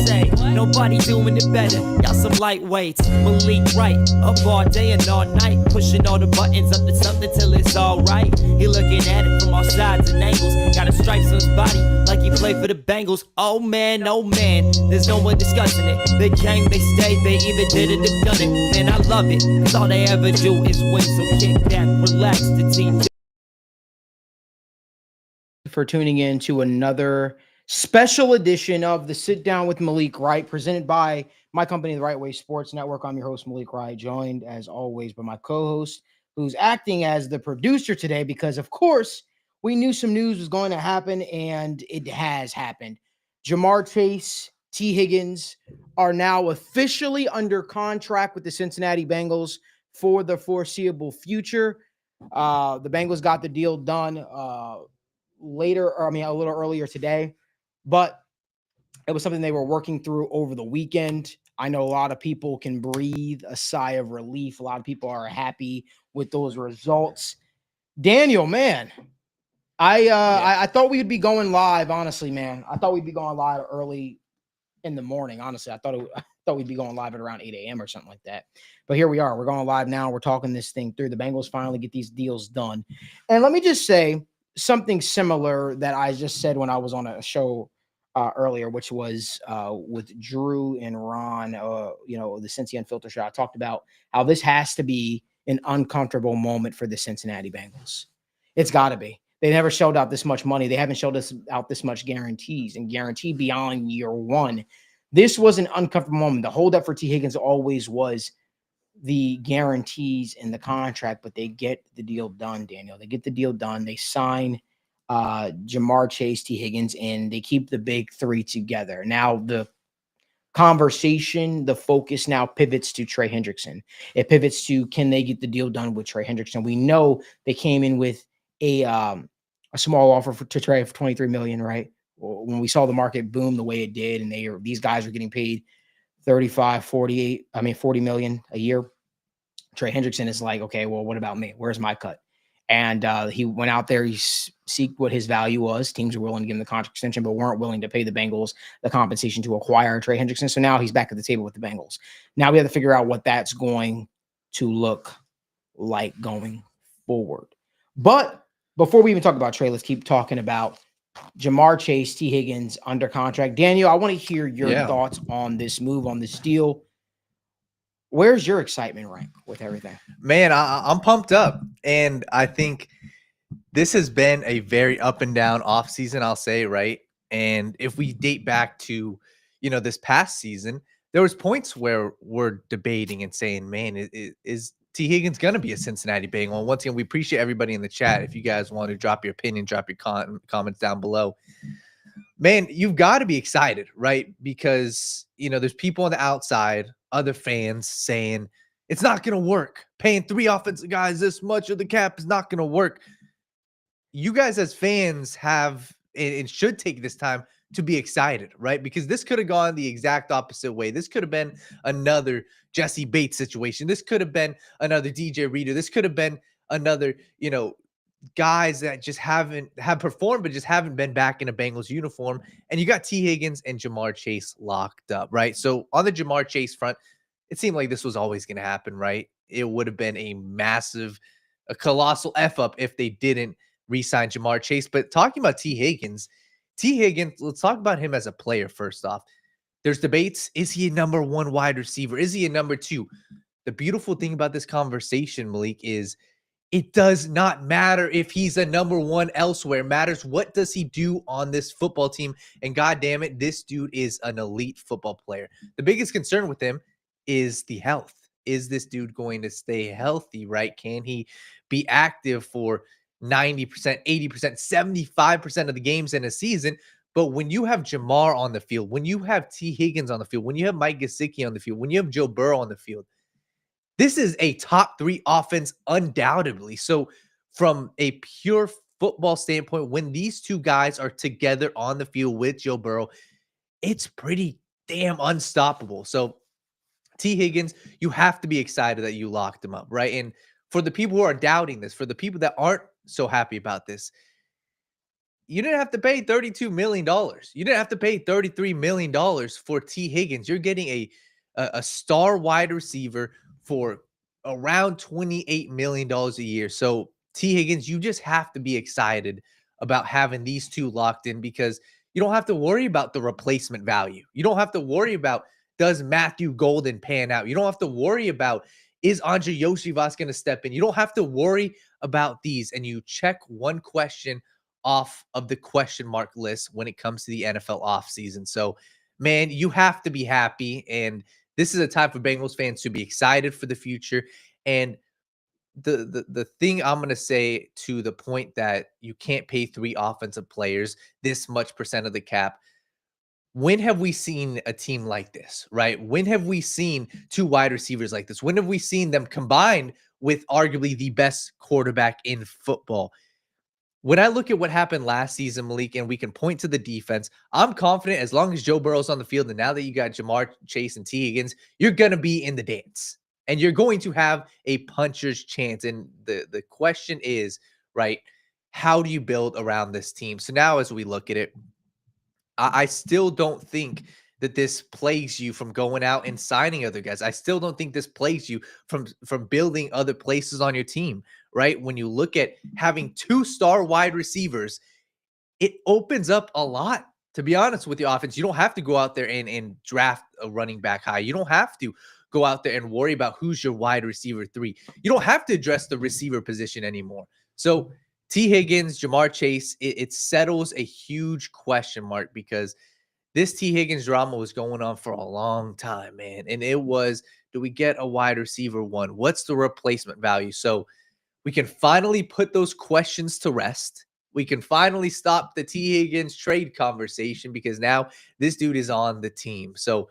say? Nobody doing it better. Y'all some lightweights. Malik Wright, up all day and all night, pushing all the buttons up to something till it's alright. He looking at it from all sides and angles. Got a stripes on his body like he played for the Bengals. Oh man, there's no one discussing it. They came, they stayed, they either did it or done it. Man, I love it, cause all they ever do is win. So kick back, relax, the team. For tuning in to another special edition of the Sit Down with Malik Wright, presented by my company, The Right Way Sports Network. I'm your host, Malik Wright, joined as always by my co-host, who's acting as the producer today because, of course, we knew some news was going to happen, and it has happened. Ja'marr Chase, Tee Higgins are now officially under contract with the Cincinnati Bengals for the foreseeable future. The Bengals got the deal done a little earlier today, but it was something they were working through over the weekend. I know a lot of people can breathe a sigh of relief. A lot of people are happy with those results. Daniel, man, I thought we would be going live. Honestly, man, I thought we'd be going live early in the morning. Honestly, I thought we'd be going live at around 8 a.m. or something like that. But here we are. We're going live now. We're talking this thing through. The Bengals finally get these deals done. And let me just say something similar that I just said when I was on a show earlier, which was with Drew and Ron, the Cincy Unfiltered show. I talked about how this has to be an uncomfortable moment for the Cincinnati Bengals. It's got to be. They never shelled out this much money. They haven't shelled us out this much guarantees and guarantee beyond year one. This was an uncomfortable moment. The holdup for Tee Higgins always was the guarantees in the contract, but they get the deal done, Daniel. They get the deal done. They sign Ja'marr Chase, Tee Higgins, and they keep the big three together. Now the conversation, the focus now pivots to Trey Hendrickson. It pivots to, can they get the deal done with Trey Hendrickson? We know they came in with a small offer to Trey for $23 million, right? When we saw the market boom the way it did, and these guys are getting paid 40 million a year. Trey Hendrickson is like, okay, well, what about me? Where's my cut? And he went out there, he seeked what his value was. Teams were willing to give him the contract extension, but weren't willing to pay the Bengals the compensation to acquire Trey Hendrickson. So now he's back at the table with the Bengals. Now we have to figure out what that's going to look like going forward. But before we even talk about Trey, let's keep talking about Ja'marr Chase, Tee Higgins under contract. Daniel, I want to hear your thoughts on this move, on this deal. Where's your excitement rank with everything? Man, I'm pumped up. And I think this has been a very up and down offseason, I'll say, right? And if we date back to, this past season, there was points where we're debating and saying, man, is Tee Higgins going to be a Cincinnati Bengal? Once again, we appreciate everybody in the chat. If you guys want to drop your opinion, drop your comments down below. Man, you've got to be excited, right? Because, there's people on the outside, other fans saying, it's not going to work. Paying 3 offensive guys this much of the cap is not going to work. You guys as fans have and should take this time to be excited, right? Because this could have gone the exact opposite way. This could have been another Jesse Bates situation. This could have been another DJ Reader. This could have been another, guys that just have performed, but just haven't been back in a Bengals uniform. And you got Tee Higgins and Ja'marr Chase locked up, right? So on the Ja'marr Chase front, it seemed like this was always going to happen, right? It would have been a colossal F up if they didn't re-sign Ja'marr Chase. But talking about Tee Higgins, let's talk about him as a player first off. There's debates. Is he a number 1 wide receiver? Is he a number 2? The beautiful thing about this conversation, Malik, is it does not matter if he's a number 1 elsewhere. It matters what does he do on this football team. And God damn it, this dude is an elite football player. The biggest concern with him is the health. Is this dude going to stay healthy, right? Can he be active for 90%, 80%, 75% of the games in a season? But when you have Ja'Marr on the field, when you have Tee Higgins on the field, when you have Mike Gesicki on the field, when you have Joe Burrow on the field, this is a top 3 offense undoubtedly. So from a pure football standpoint, when these two guys are together on the field with Joe Burrow, it's pretty damn unstoppable. So Tee Higgins, you have to be excited that you locked him up, right? And for the people who are doubting this, for the people that aren't so happy about this, you didn't have to pay $32 million. You didn't have to pay $33 million for Tee Higgins. You're getting a star wide receiver for around $28 million a year. So Tee Higgins, you just have to be excited about having these two locked in, because you don't have to worry about the replacement value. You don't have to worry about, does Matthew Golden pan out? You don't have to worry about, is Andre Yoshivas going to step in? You don't have to worry about these. And you check one question off of the question mark list when it comes to the NFL offseason. So, man, you have to be happy. And this is a time for Bengals fans to be excited for the future. And the thing I'm going to say, to the point that you can't pay 3 offensive players this much percent of the cap. When have we seen a team like this, right? When have we seen 2 wide receivers like this? When have we seen them combined with arguably the best quarterback in football? When I look at what happened last season, Malik, and we can point to the defense, I'm confident as long as Joe Burrow's on the field, and now that you got Ja'Marr Chase and Tee Higgins, you're going to be in the dance. And you're going to have a puncher's chance. And the question is, right, how do you build around this team? So now as we look at it, I still don't think that this plagues you from going out and signing other guys. I still don't think this plagues you from building other places on your team, right? When you look at having 2 star wide receivers, it opens up a lot, to be honest, with your offense. You don't have to go out there and draft a running back high. You don't have to go out there and worry about who's your wide receiver 3. You don't have to address the receiver position anymore. So Tee Higgins, Ja'Marr Chase, it settles a huge question mark, because this Tee Higgins drama was going on for a long time, man. And it was, do we get a wide receiver 1? What's the replacement value? So we can finally put those questions to rest. We can finally stop the Tee Higgins trade conversation, because now this dude is on the team. So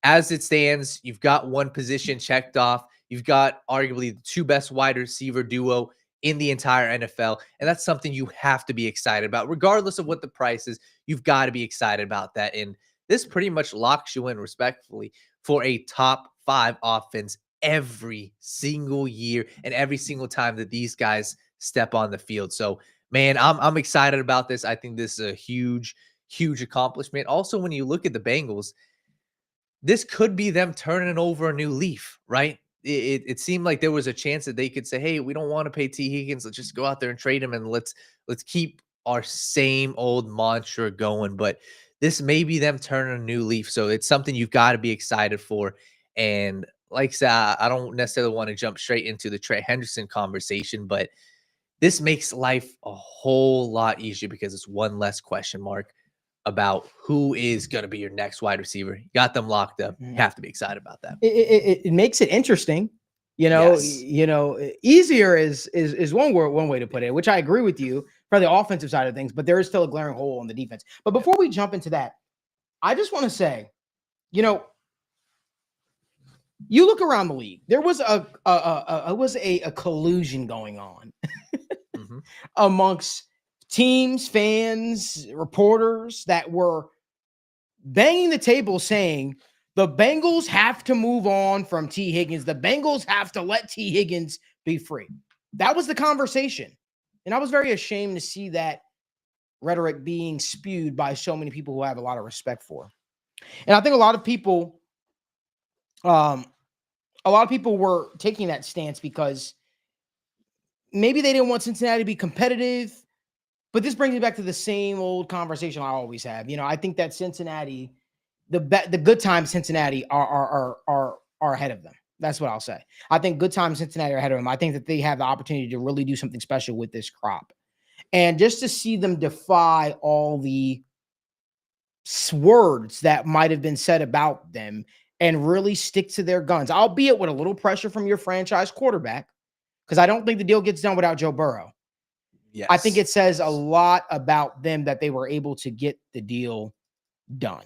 as it stands, you've got one position checked off. You've got arguably the 2 best wide receiver duo in the entire NFL. And that's something you have to be excited about. Regardless of what the price is, you've got to be excited about that. And this pretty much locks you in, respectfully, for a top 5 offense every single year and every single time that these guys step on the field. So, man, I'm excited about this. I think this is a huge, huge accomplishment. Also, when you look at the Bengals, this could be them turning over a new leaf, right? It seemed like there was a chance that they could say, hey, we don't want to pay Tee Higgins. Let's just go out there and trade him, and let's keep our same old mantra going. But this may be them turning a new leaf. So it's something you've got to be excited for. And like I said, I don't necessarily want to jump straight into the Trey Henderson conversation, but this makes life a whole lot easier, because it's one less question mark about who is going to be your next wide receiver. You got them locked up. You have to be excited about that. It makes it interesting. Yes. Easier is one way to put it, which I agree with you for the offensive side of things, but there is still a glaring hole on the defense. But before we jump into that, I just want to say, you look around the league, there was a collusion going on amongst teams, fans, reporters that were banging the table saying the Bengals have to move on from Tee Higgins. The Bengals have to let Tee Higgins be free. That was the conversation. And I was very ashamed to see that rhetoric being spewed by so many people who I have a lot of respect for. And I think a lot of people were taking that stance because maybe they didn't want Cincinnati to be competitive. But this brings me back to the same old conversation I always have. I think that Cincinnati, the good times Cincinnati are ahead of them. That's what I'll say. I think good times Cincinnati are ahead of them. I think that they have the opportunity to really do something special with this crop. And just to see them defy all the words that might have been said about them and really stick to their guns, albeit with a little pressure from your franchise quarterback, because I don't think the deal gets done without Joe Burrow. Yes. I think it says a lot about them that they were able to get the deal done.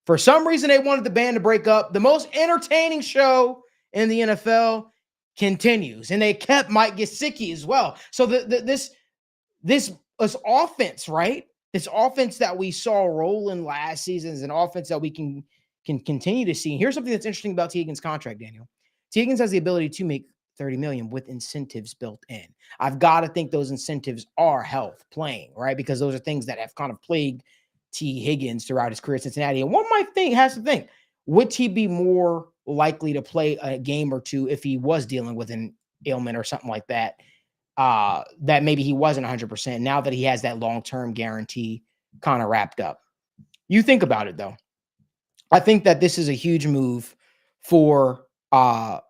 For some reason, they wanted the band to break up. The most entertaining show in the NFL continues, and they kept Mike Gesicki as well. So this offense, right? This offense that we saw rolling last season is an offense that we can continue to see. Here's something that's interesting about Tee Higgins' contract, Daniel. Tee Higgins has the ability to make 30 million with incentives built in. I've got to think those incentives are health playing, right? Because those are things that have kind of plagued T. Higgins throughout his career at Cincinnati. And one has to think, would he be more likely to play a game or two if he was dealing with an ailment or something like that? That maybe he wasn't 100% now that he has that long-term guarantee kind of wrapped up. You think about it though. I think that this is a huge move for the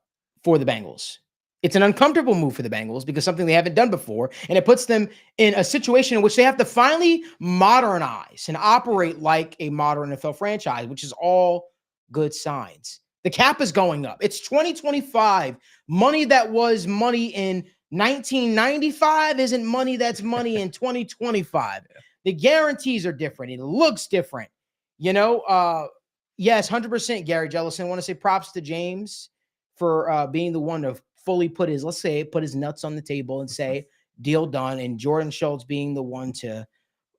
Bengals. It's an uncomfortable move for the Bengals because something they haven't done before, and it puts them in a situation in which they have to finally modernize and operate like a modern NFL franchise, which is all good signs. The cap is going up. It's 2025. Money that was money in 1995 isn't money that's money in 2025. The guarantees are different. It looks different. Yes, 100%, Gary Jellison. I want to say props to James for being the one to fully put his nuts on the table and say, deal done. And Jordan Schultz being the one to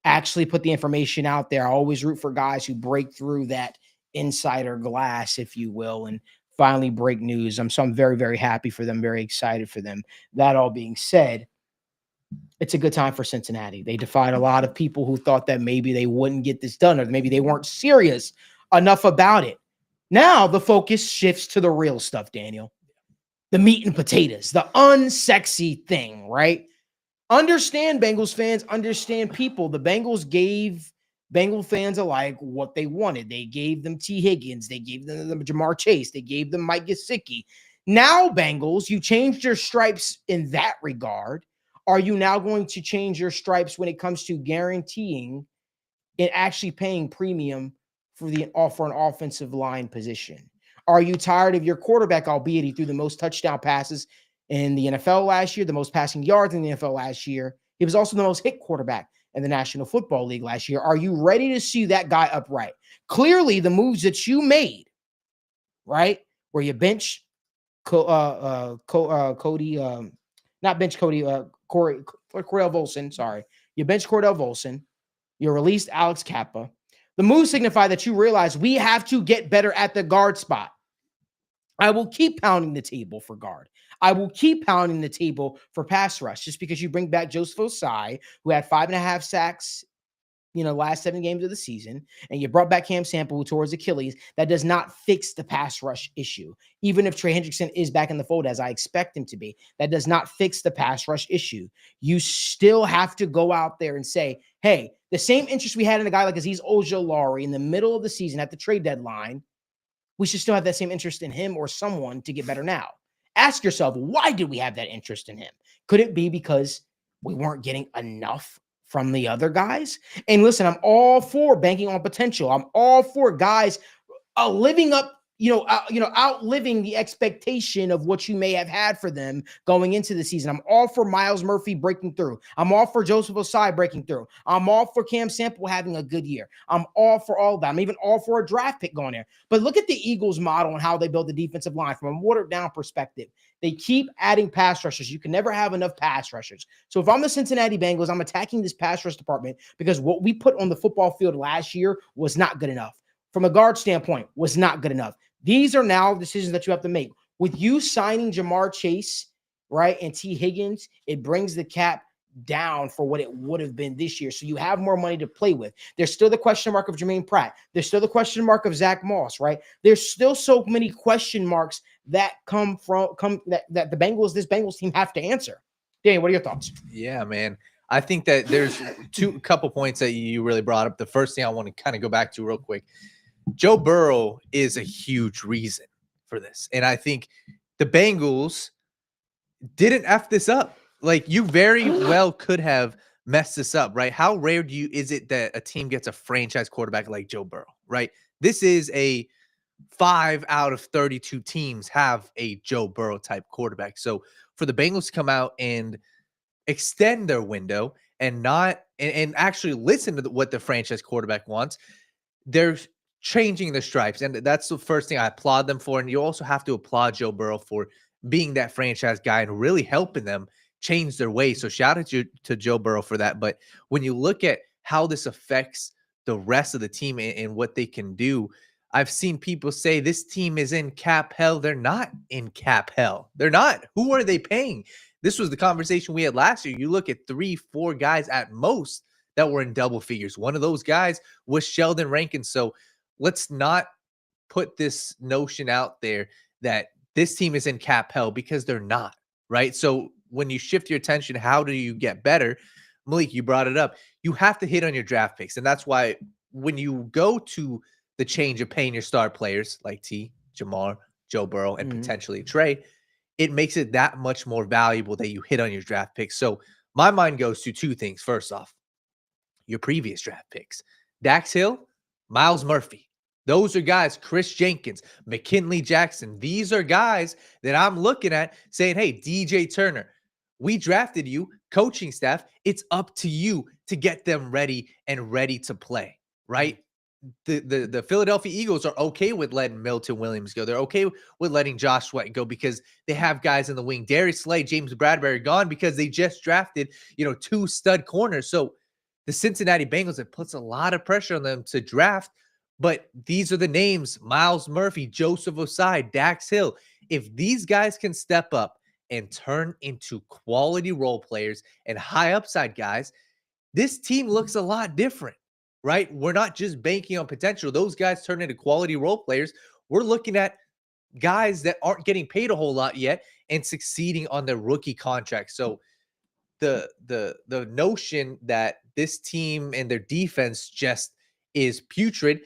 actually put the information out there. I always root for guys who break through that insider glass, if you will, and finally break news. I'm very, very happy for them, very excited for them. That all being said, it's a good time for Cincinnati. They defied a lot of people who thought that maybe they wouldn't get this done or maybe they weren't serious enough about it. Now the focus shifts to the real stuff, Daniel. The meat and potatoes, the unsexy thing, right? Understand, Bengals fans, understand people. The Bengals gave Bengal fans alike what they wanted. They gave them Tee Higgins. They gave them Ja'Marr Chase. They gave them Mike Gesicki. Now, Bengals, you changed your stripes in that regard. Are you now going to change your stripes when it comes to guaranteeing and actually paying premium for an offensive line position? Are you tired of your quarterback, albeit he threw the most touchdown passes in the NFL last year, the most passing yards in the NFL last year? He was also the most hit quarterback in the National Football League last year. Are you ready to see that guy upright? Clearly, the moves that you made, right, where you bench Cordell Volson, sorry. You bench Cordell Volson. You released Alex Kappa. The moves signify that you realize we have to get better at the guard spot. I will keep pounding the table for guard. I will keep pounding the table for pass rush just because you bring back Joseph Osai, who had 5.5 sacks, last 7 games of the season, and you brought back Cam Sample, who tore his Achilles. That does not fix the pass rush issue. Even if Trey Hendrickson is back in the fold, as I expect him to be, that does not fix the pass rush issue. You still have to go out there and say, hey, the same interest we had in a guy like Azeez Ojulari in the middle of the season at the trade deadline, we should still have that same interest in him or someone to get better now. Ask yourself, why did we have that interest in him? Could it be because we weren't getting enough from the other guys? And listen, I'm all for banking on potential. I'm all for guys living up, outliving the expectation of what you may have had for them going into the season. I'm all for Myles Murphy breaking through. I'm all for Joseph Osai breaking through. I'm all for Cam Sample having a good year. I'm all for all that. I'm even all for a draft pick going there. But look at the Eagles model and how they build the defensive line from a watered down perspective. They keep adding pass rushers. You can never have enough pass rushers. So if I'm the Cincinnati Bengals, I'm attacking this pass rush department because what we put on the football field last year was not good enough. From a guard standpoint, was not good enough. These are now decisions that you have to make. With you signing Ja'Marr Chase, right, and Tee Higgins, it brings the cap down for what it would have been this year. So you have more money to play with. There's still the question mark of Jermaine Pratt. There's still the question mark of Zach Moss, right? There's still so many question marks that that the Bengals, this Bengals team, have to answer. Daniel, what are your thoughts? Yeah, man. I think that there's a couple points that you really brought up. The first thing I want to kind of go back to real quick, Joe Burrow is a huge reason for this. And I think the Bengals didn't F this up. Like, you very well could have messed this up, right? How rare is it that a team gets a franchise quarterback like Joe Burrow, right? This is a 5 out of 32 teams have a Joe Burrow type quarterback. So for the Bengals to come out and extend their window and actually listen to what the franchise quarterback wants, they're changing the stripes. And that's the first thing I applaud them for. And you also have to applaud Joe Burrow for being that franchise guy and really helping them change their ways. So shout out to Joe Burrow for that. But when you look at how this affects the rest of the team and what they can do, I've seen people say this team is in cap hell. They're not in cap hell. They're not. Who are they paying? This was the conversation we had last year. You look at 3-4 guys at most that were in double figures. One of those guys was Sheldon Rankins. So let's not put this notion out there that this team is in cap hell, because they're not, right? So when you shift your attention, how do you get better? Malik, you brought it up. You have to hit on your draft picks. And that's why when you go to the change of paying your star players like T, Ja'Marr, Joe Burrow, and potentially Trey, it makes it that much more valuable that you hit on your draft picks. So my mind goes to two things. First off, your previous draft picks. Dax Hill, Miles Murphy. Those are guys, Chris Jenkins, McKinley Jackson. These are guys that I'm looking at saying, hey, DJ Turner, we drafted you, coaching staff. It's up to you to get them ready and ready to play, right? The Philadelphia Eagles are okay with letting Milton Williams go. They're okay with letting Josh Sweat go because they have guys in the wing. Darius Slay, James Bradbury gone because they just drafted, 2 stud corners. So the Cincinnati Bengals, it puts a lot of pressure on them to draft, but these are the names: Miles Murphy, Joseph Osai, Dax Hill. If these guys can step up and turn into quality role players and high upside guys, this team looks a lot different, right? We're not just banking on potential. Those guys turn into quality role players. We're looking at guys that aren't getting paid a whole lot yet and succeeding on their rookie contract. So the notion that this team and their defense just is putrid,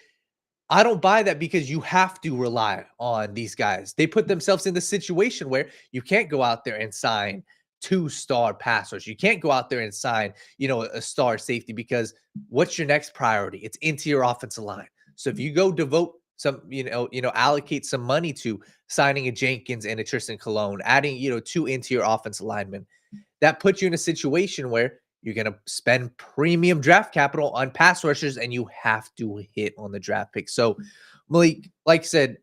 I don't buy that, because you have to rely on these guys. They put themselves in the situation where you can't go out there and sign 2-star passers. You can't go out there and sign, a star safety, because what's your next priority? It's into your offensive line. So if you go devote some, allocate some money to signing a Jenkins and a Tristan Colon, adding, 2 interior offensive linemen, that puts you in a situation where you're going to spend premium draft capital on pass rushers, and you have to hit on the draft pick. So, Malik, like I said,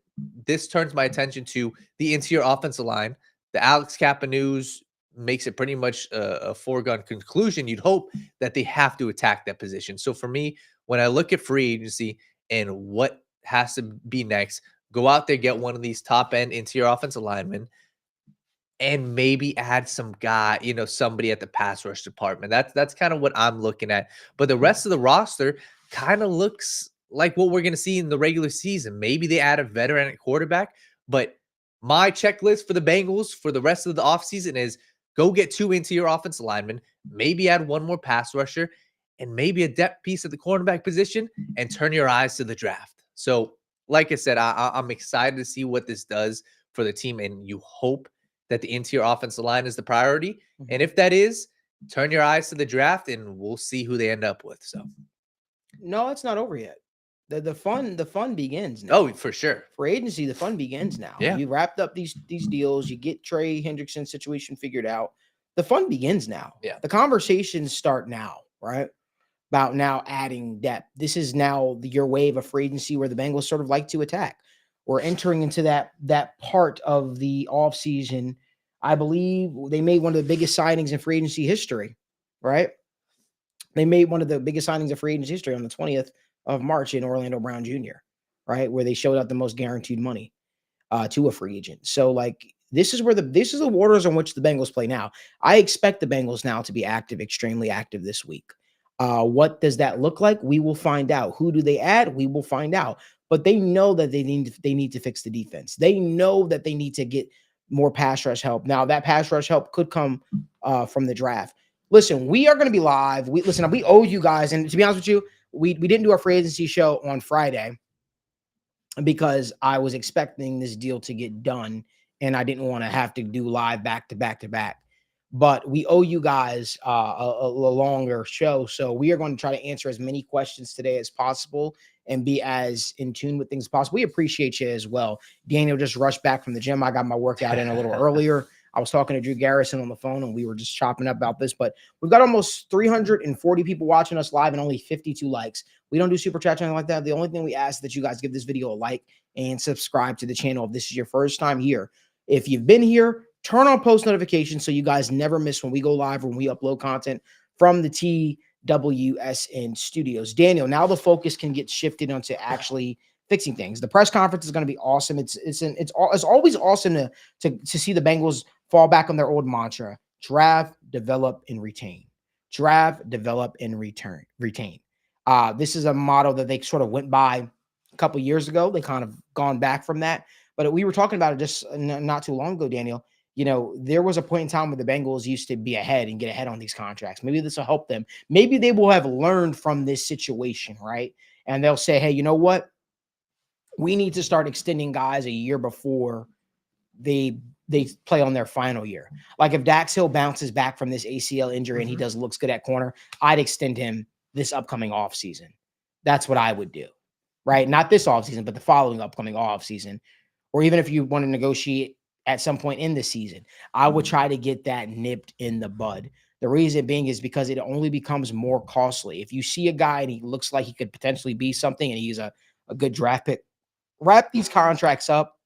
this turns my attention to the interior offensive line. The Alex Kappa news makes it pretty much a foregone conclusion. You'd hope that they have to attack that position. So for me, when I look at free agency and what has to be next, go out there, get one of these top-end interior offensive linemen, and maybe add some guy, somebody at the pass rush department. That's kind of what I'm looking at. But the rest of the roster kind of looks like what we're going to see in the regular season. Maybe they add a veteran at quarterback, but my checklist for the Bengals for the rest of the offseason is go get 2 interior offensive linemen, maybe add 1 more pass rusher, and maybe a depth piece at the cornerback position, and turn your eyes to the draft. So, like I said, I'm excited to see what this does for the team, and you hope that the interior offensive line is the priority. And if that is, turn your eyes to the draft, and we'll see who they end up with. So, no, it's not over yet. The fun begins now. Oh, for sure. For agency, the fun begins now. Yeah. You wrapped up these deals. You get Trey Hendrickson's situation figured out. The fun begins now. Yeah. The conversations start now, right? About now adding depth. This is now your wave of free agency where the Bengals sort of like to attack. We're entering into that part of the offseason. I believe they made one of the biggest signings in free agency history, right? They made one of the biggest signings of free agency history on the 20th of March in Orlando Brown Jr., right? Where they showed out the most guaranteed money to a free agent. So this is the waters on which the Bengals play now. I expect the Bengals now to be active, extremely active this week. What does that look like? We will find out. Who do they add? We will find out. But they know that they need to fix the defense. They know that they need to get more pass rush help. Now, that pass rush help could come from the draft. Listen, we are going to be live. We owe you guys. And to be honest with you, we didn't do our free agency show on Friday because I was expecting this deal to get done, and I didn't want to have to do live back to back to back. But we owe you guys a longer show. So we are going to try to answer as many questions today as possible and be as in tune with things as possible. We appreciate you as well. Daniel just rushed back from the gym. I got my workout in a little earlier. I was talking to Drew Garrison on the phone, and we were just chopping up about this. But we've got almost 340 people watching us live and only 52 likes. We don't do super chat or anything like that. The only thing we ask is that you guys give this video a like and subscribe to the channel if this is your first time here. If you've been here, turn on post notifications so you guys never miss when we go live or when we upload content from the TWSN studios. Daniel, now the focus can get shifted onto actually fixing things. The press conference is going to be awesome. It's always awesome to see the Bengals fall back on their old mantra: draft, develop, and retain. Draft, develop, and retain. This is a motto that they sort of went by a couple years ago. They kind of gone back from that, but we were talking about it just not too long ago, Daniel. You know, there was a point in time where the Bengals used to be ahead and get ahead on these contracts. Maybe this will help them. Maybe they will have learned from this situation, right? And they'll say, hey, you know what? We need to start extending guys a year before they play on their final year. Like if Dax Hill bounces back from this ACL injury and he looks good at corner, I'd extend him this upcoming offseason. That's what I would do, right? Not this offseason, but the following upcoming offseason. Or even if you want to negotiate at some point in the season, I would try to get that nipped in the bud. The reason being is because it only becomes more costly. If you see a guy and he looks like he could potentially be something and he's a good draft pick, wrap these contracts up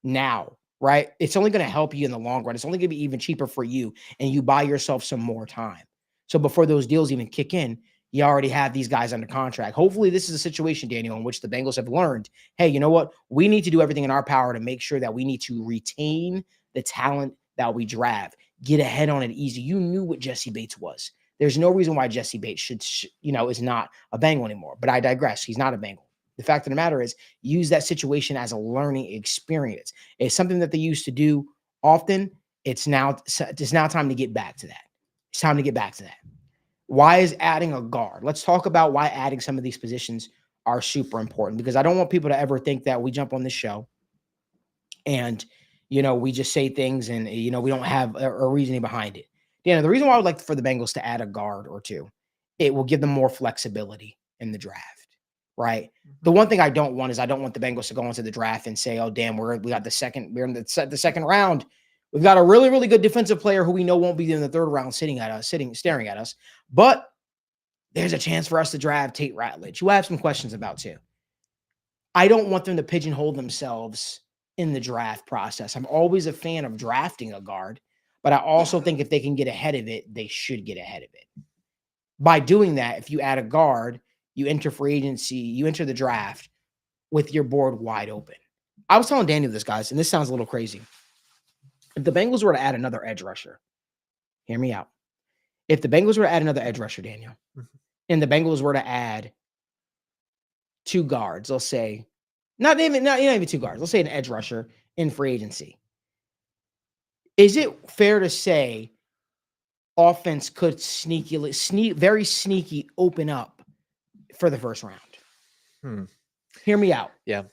now, right? It's only going to help you in the long run. It's only going to be even cheaper for you, and you buy yourself some more time. So before those deals even kick in, you already have these guys under contract. Hopefully this is a situation, Daniel, in which the Bengals have learned, hey, you know what? We need to do everything in our power to make sure that we need to retain the talent that we draft. Get ahead on it easy. You knew what Jesse Bates was. There's no reason why Jesse Bates is not a Bengal anymore. But I digress. He's not a Bengal. The fact of the matter is, use that situation as a learning experience. It's something that they used to do often. It's now time to get back to that. It's time to get back to that. Why is adding a guard? Let's talk about why adding some of these positions are super important, because I don't want people to ever think that we jump on this show and, we just say things and, we don't have a reasoning behind it. The reason why I would like for the Bengals to add a guard or two, it will give them more flexibility in the draft, right? The one thing I don't want is I don't want the Bengals to go into the draft and say, oh, damn, we're in the second round. We've got a really, really good defensive player who we know won't be in the third round staring at us. But there's a chance for us to draft Tate Ratledge, who I have some questions about too. I don't want them to pigeonhole themselves in the draft process. I'm always a fan of drafting a guard, but I also think if they can get ahead of it, they should get ahead of it. By doing that, if you add a guard, you enter free agency, you enter the draft with your board wide open. I was telling Daniel this, guys, and this sounds a little crazy. If the Bengals were to add another edge rusher, hear me out. If the Bengals were to add another edge rusher, Daniel, and the Bengals were to add two guards, let's say, not even two guards, let's say an edge rusher in free agency. Is it fair to say offense could very sneaky open up for the first round? Hear me out. Yeah.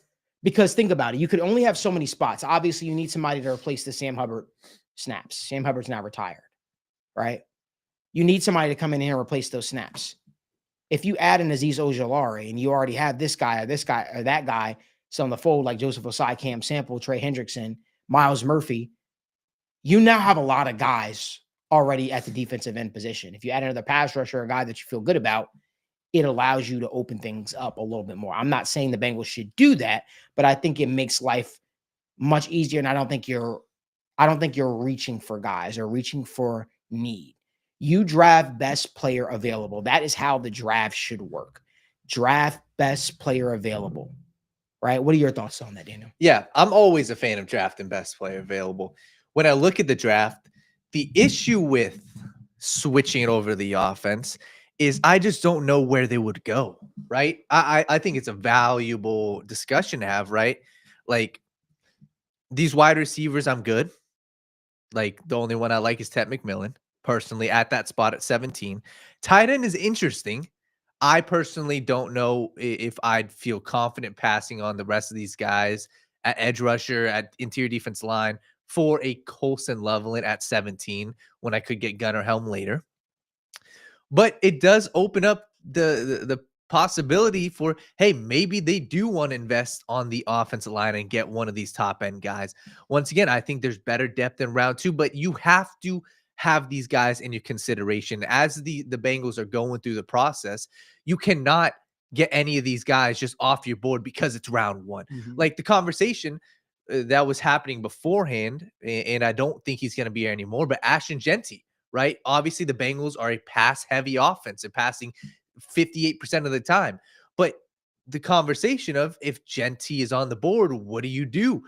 Because think about it. You could only have so many spots. Obviously, you need somebody to replace the Sam Hubbard snaps. Sam Hubbard's now retired, right? You need somebody to come in here and replace those snaps. If you add an Azeez Ojulari and you already have this guy or that guy still in the fold, like Joseph Osai, Cam Sample, Trey Hendrickson, Miles Murphy, you now have a lot of guys already at the defensive end position. If you add another pass rusher, a guy that you feel good about, it allows you to open things up a little bit more. I'm not saying the Bengals should do that, but I think it makes life much easier. And I don't think you're reaching for guys or reaching for need. You draft best player available. That is how the draft should work. Draft best player available, right? What are your thoughts on that, Daniel? Yeah, I'm always a fan of drafting best player available. When I look at the draft, the issue with switching it over to the offense is I just don't know where they would go, right? I think it's a valuable discussion to have, right? Like, these wide receivers, I'm good. Like, the only one I like is Ted McMillan, personally, at that spot at 17. Tight end is interesting. I personally don't know if I'd feel confident passing on the rest of these guys at edge rusher, at interior defense line, for a Colson Loveland at 17 when I could get Gunnar Helm later. But it does open up the possibility for, hey, maybe they do want to invest on the offensive line and get one of these top end guys. Once again, I think there's better depth in round 2, but you have to have these guys in your consideration as the Bengals are going through the process. You cannot get any of these guys just off your board because it's round 1. Like the conversation that was happening beforehand, and I don't think he's going to be here anymore, but Ashton Genty, right? Obviously, the Bengals are a pass-heavy offense and passing 58% of the time. But the conversation of if Genty is on the board, what do you do?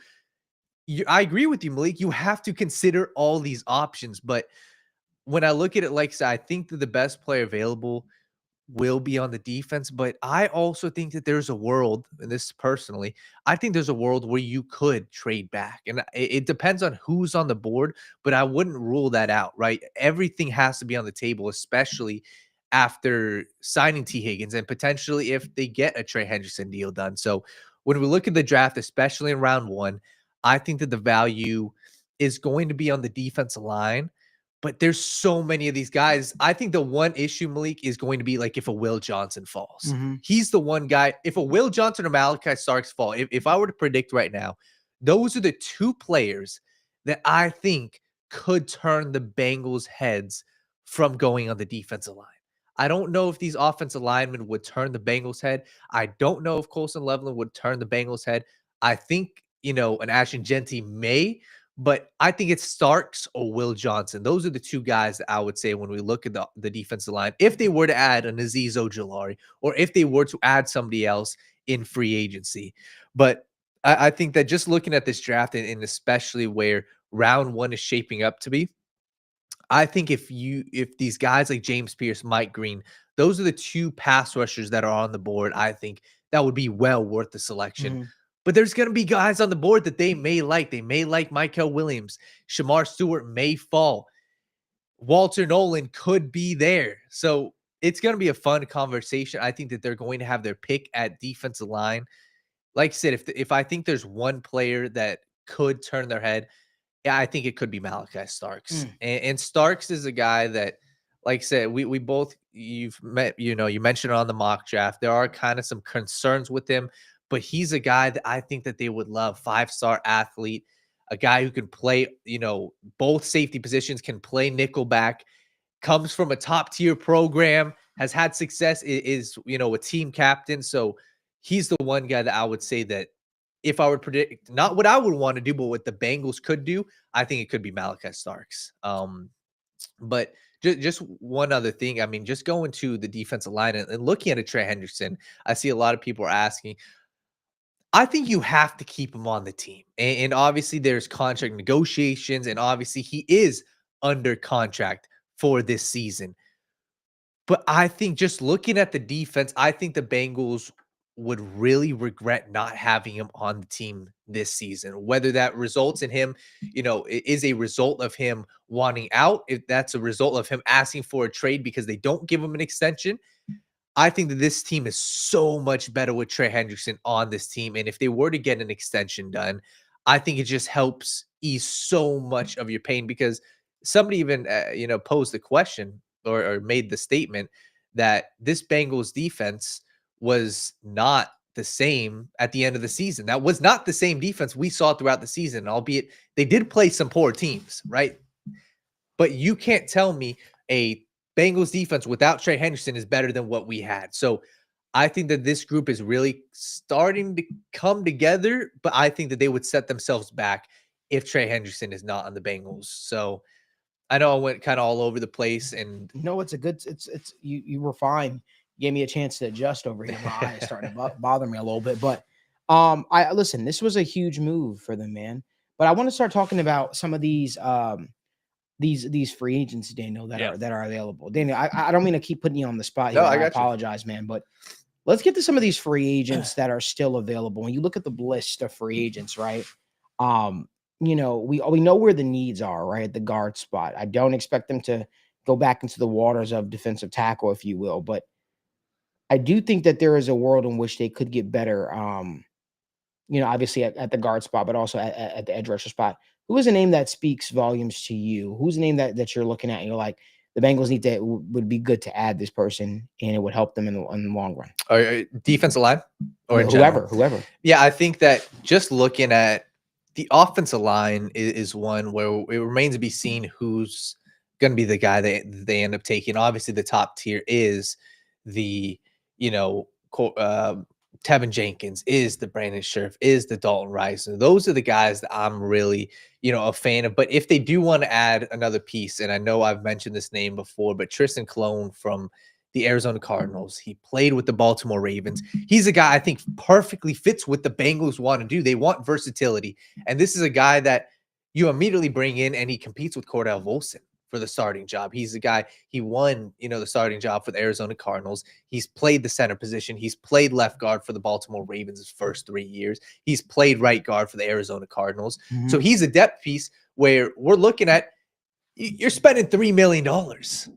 I agree with you, Malik. You have to consider all these options. But when I look at it, like I said, I think that the best player available will be on the defense. But I also think that there's a world, and this personally, I think there's a world where you could trade back. And it depends on who's on the board, but I wouldn't rule that out, right? Everything has to be on the table, especially after signing T. Higgins and potentially if they get a Trey Hendrickson deal done. So when we look at the draft, especially in round 1, I think that the value is going to be on the defensive line, but there's so many of these guys. I think the one issue, Malik, is going to be like if a Will Johnson falls. He's the one guy. If a Will Johnson or Malachi Starks fall, if I were to predict right now, those are the 2 players that I think could turn the Bengals' heads from going on the defensive line. I don't know if these offensive linemen would turn the Bengals' head. I don't know if Colson Leveland would turn the Bengals' head. I think, an Ashton Genty may, but I think it's Starks or Will Johnson. Those are the 2 guys that I would say when we look at the defensive line. If they were to add an Azeez Ojulari or if they were to add somebody else in free agency. But I think that just looking at this draft and especially where round 1 is shaping up to be, I think if these guys like James Pierce, Mike Green, those are the 2 pass rushers that are on the board, I think that would be well worth the selection. But there's going to be guys on the board that they may like. They may like Mykel Williams. Shamar Stewart may fall. Walter Nolan could be there. So it's going to be a fun conversation. I think that they're going to have their pick at defensive line. Like I said, if I think there's one player that could turn their head, yeah, I think it could be Malachi Starks. And Starks is a guy that, like I said, we both, you mentioned it on the mock draft. There are kind of some concerns with him, but he's a guy that I think that they would love. 5-star athlete, a guy who can play, both safety positions, can play nickelback, comes from a top tier program, has had success, is a team captain. So he's the one guy that I would say that if I would predict, not what I would want to do, but what the Bengals could do, I think it could be Malachi Starks. But just one other thing. I mean, just going to the defensive line and looking at a Trey Hendrickson, I see a lot of people are asking. I think you have to keep him on the team. And obviously there's contract negotiations, and obviously he is under contract for this season. But I think just looking at the defense, I think the Bengals would really regret not having him on the team this season. Whether that results in him, it is a result of him wanting out, if that's a result of him asking for a trade because they don't give him an extension. I think that this team is so much better with Trey Hendrickson on this team. And if they were to get an extension done, I think it just helps ease so much of your pain, because somebody even, posed the question or made the statement that this Bengals defense was not the same at the end of the season. That was not the same defense we saw throughout the season, albeit they did play some poor teams, right? But you can't tell me a Bengals defense without Trey Hendrickson is better than what we had. So I think that this group is really starting to come together, but I think that they would set themselves back if Trey Hendrickson is not on the Bengals. So I know I went kind of all over the place, and it's you were fine. Gave me a chance to adjust over here. My eyes starting to bother me a little bit, but I listen. This was a huge move for them, man. But I want to start talking about some of these free agents, Daniel, that are available. Daniel, I don't mean to keep putting you on the spot here. No, I apologize, man, but let's get to some of these free agents that are still available. When you look at the list of free agents, right? We know where the needs are, right? At the guard spot. I don't expect them to go back into the waters of defensive tackle, if you will, but I do think that there is a world in which they could get better. Obviously at the guard spot, but also at the edge rusher spot. Who is a name that speaks volumes to you? Who's a name that you're looking at and you're like, the Bengals would be good to add this person and it would help them in the long run? Or defensive line or in whoever. Yeah, I think that just looking at the offensive line is one where it remains to be seen who's going to be the guy that they end up taking. Obviously, the top tier is the, Tevin Jenkins, is the Brandon Scherf, is the Dalton Rice. And those are the guys that I'm really, a fan of. But if they do want to add another piece, and I know I've mentioned this name before, but Tristan Colon from the Arizona Cardinals. He played with the Baltimore Ravens. He's a guy I think perfectly fits what the Bengals want to do. They want versatility. And this is a guy that you immediately bring in, and he competes with Cordell Volson for the starting job. He's the guy, he won, the starting job for the Arizona Cardinals. He's played the center position. He's played left guard for the Baltimore Ravens his first 3 years. He's played right guard for the Arizona Cardinals. Mhm. So he's a depth piece where we're looking at, you're spending $3 million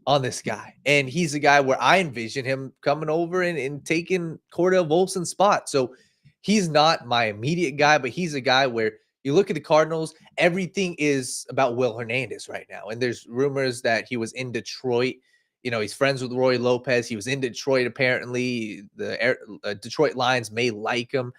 on this guy. And he's a guy where I envision him coming over and taking Cordell Volson's spot. So he's not my immediate guy, but he's a guy where you look at the Cardinals, everything is about Will Hernandez right now. And there's rumors that he was in Detroit. He's friends with Roy Lopez. He was in Detroit, apparently. The Detroit Lions may like him.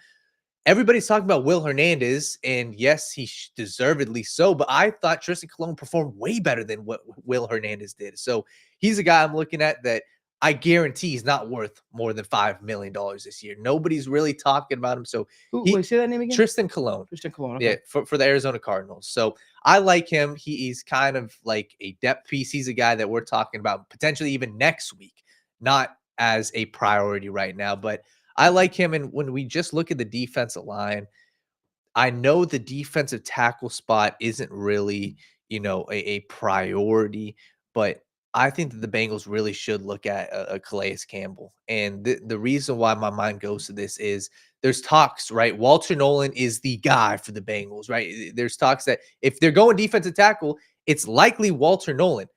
Everybody's talking about Will Hernandez, and yes, he deservedly so, but I thought Tristan Colon performed way better than what Will Hernandez did. So he's a guy I'm looking at that I guarantee he's not worth more than $5 million this year. Nobody's really talking about him. So Wait, say that name again? Tristan Colon. Tristan Colon. Okay. Yeah, for the Arizona Cardinals. So I like him. He's kind of like a depth piece. He's a guy that we're talking about potentially even next week, not as a priority right now, but I like him. And when we just look at the defensive line, I know the defensive tackle spot isn't really, a priority, but I think that the Bengals really should look at a Calais Campbell. And the reason why my mind goes to this is there's talks, right? Walter Nolan is the guy for the Bengals, right? There's talks that if they're going defensive tackle, it's likely Walter Nolan.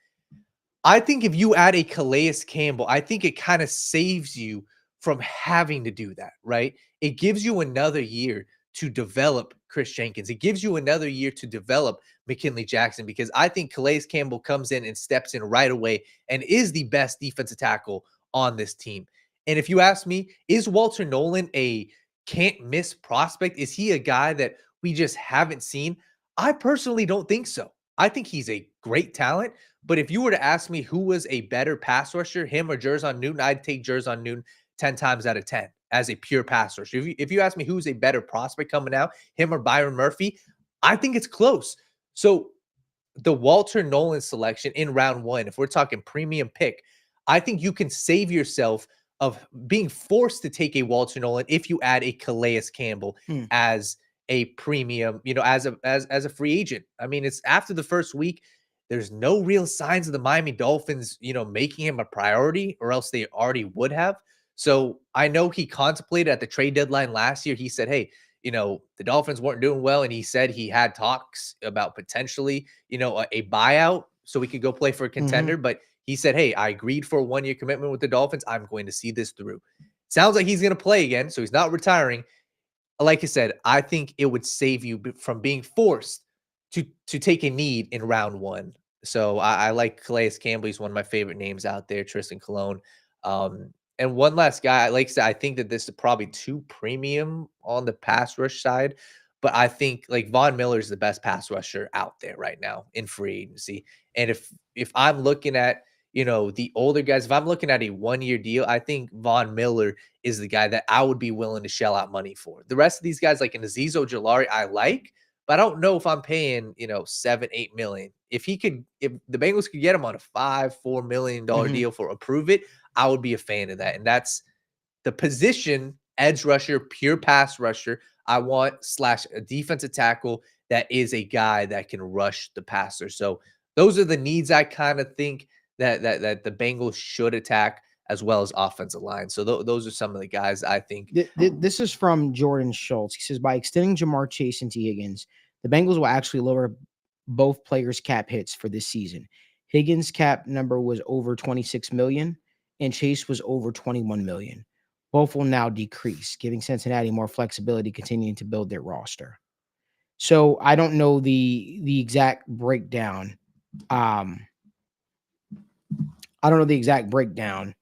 I think if you add a Calais Campbell, I think it kind of saves you from having to do that, right? It gives you another year to develop Chris Jenkins. It gives you another year to develop McKinley Jackson, because I think Calais Campbell comes in and steps in right away and is the best defensive tackle on this team. And if you ask me, is Walter Nolan a can't miss prospect? Is he a guy that we just haven't seen? I personally don't think so. I think he's a great talent, but if you were to ask me who was a better pass rusher, him or Jerzon Newton, I'd take Jerzon Newton 10 times out of 10 as a pure pass rusher. If you ask me who's a better prospect coming out, him or Byron Murphy, I think it's close. So the Walter Nolan selection in round 1, if we're talking premium pick, I think you can save yourself of being forced to take a Walter Nolan if you add a Calais Campbell as a premium, as a free agent. I mean, it's after the first week. There's no real signs of the Miami Dolphins, making him a priority, or else they already would have. So I know he contemplated at the trade deadline last year. He said, hey, the Dolphins weren't doing well. And he said he had talks about potentially, a buyout so he could go play for a contender. But he said, hey, I agreed for a 1-year commitment with the Dolphins. I'm going to see this through. Sounds like he's going to play again. So he's not retiring. Like I said, I think it would save you from being forced to take a need in round 1. So I like Calais Campbell. He's one of my favorite names out there, Tristan Colon. And one last guy, like I said, I think that this is probably too premium on the pass rush side, but I think like Von Miller is the best pass rusher out there right now in free agency. And if I'm looking at, the older guys, if I'm looking at a 1-year deal, I think Von Miller is the guy that I would be willing to shell out money for. The rest of these guys, like an Azeez Ojulari, I like, but I don't know if I'm paying, $7-8 million. If the Bengals could get him on a $4 million deal for approve it, I would be a fan of that. And that's the position, edge rusher, pure pass rusher, I want / a defensive tackle that is a guy that can rush the passer. So those are the needs I kind of think that the Bengals should attack, as well as offensive line. So those are some of the guys I think. This is from Jordan Schultz. He says, by extending Ja'marr Chase and Tee Higgins, the Bengals will actually lower both players' cap hits for this season. Higgins' cap number was over $26 million, and Chase was over $21 million. Both will now decrease, giving Cincinnati more flexibility continuing to build their roster. So I don't know the exact breakdown. I don't know the exact breakdown,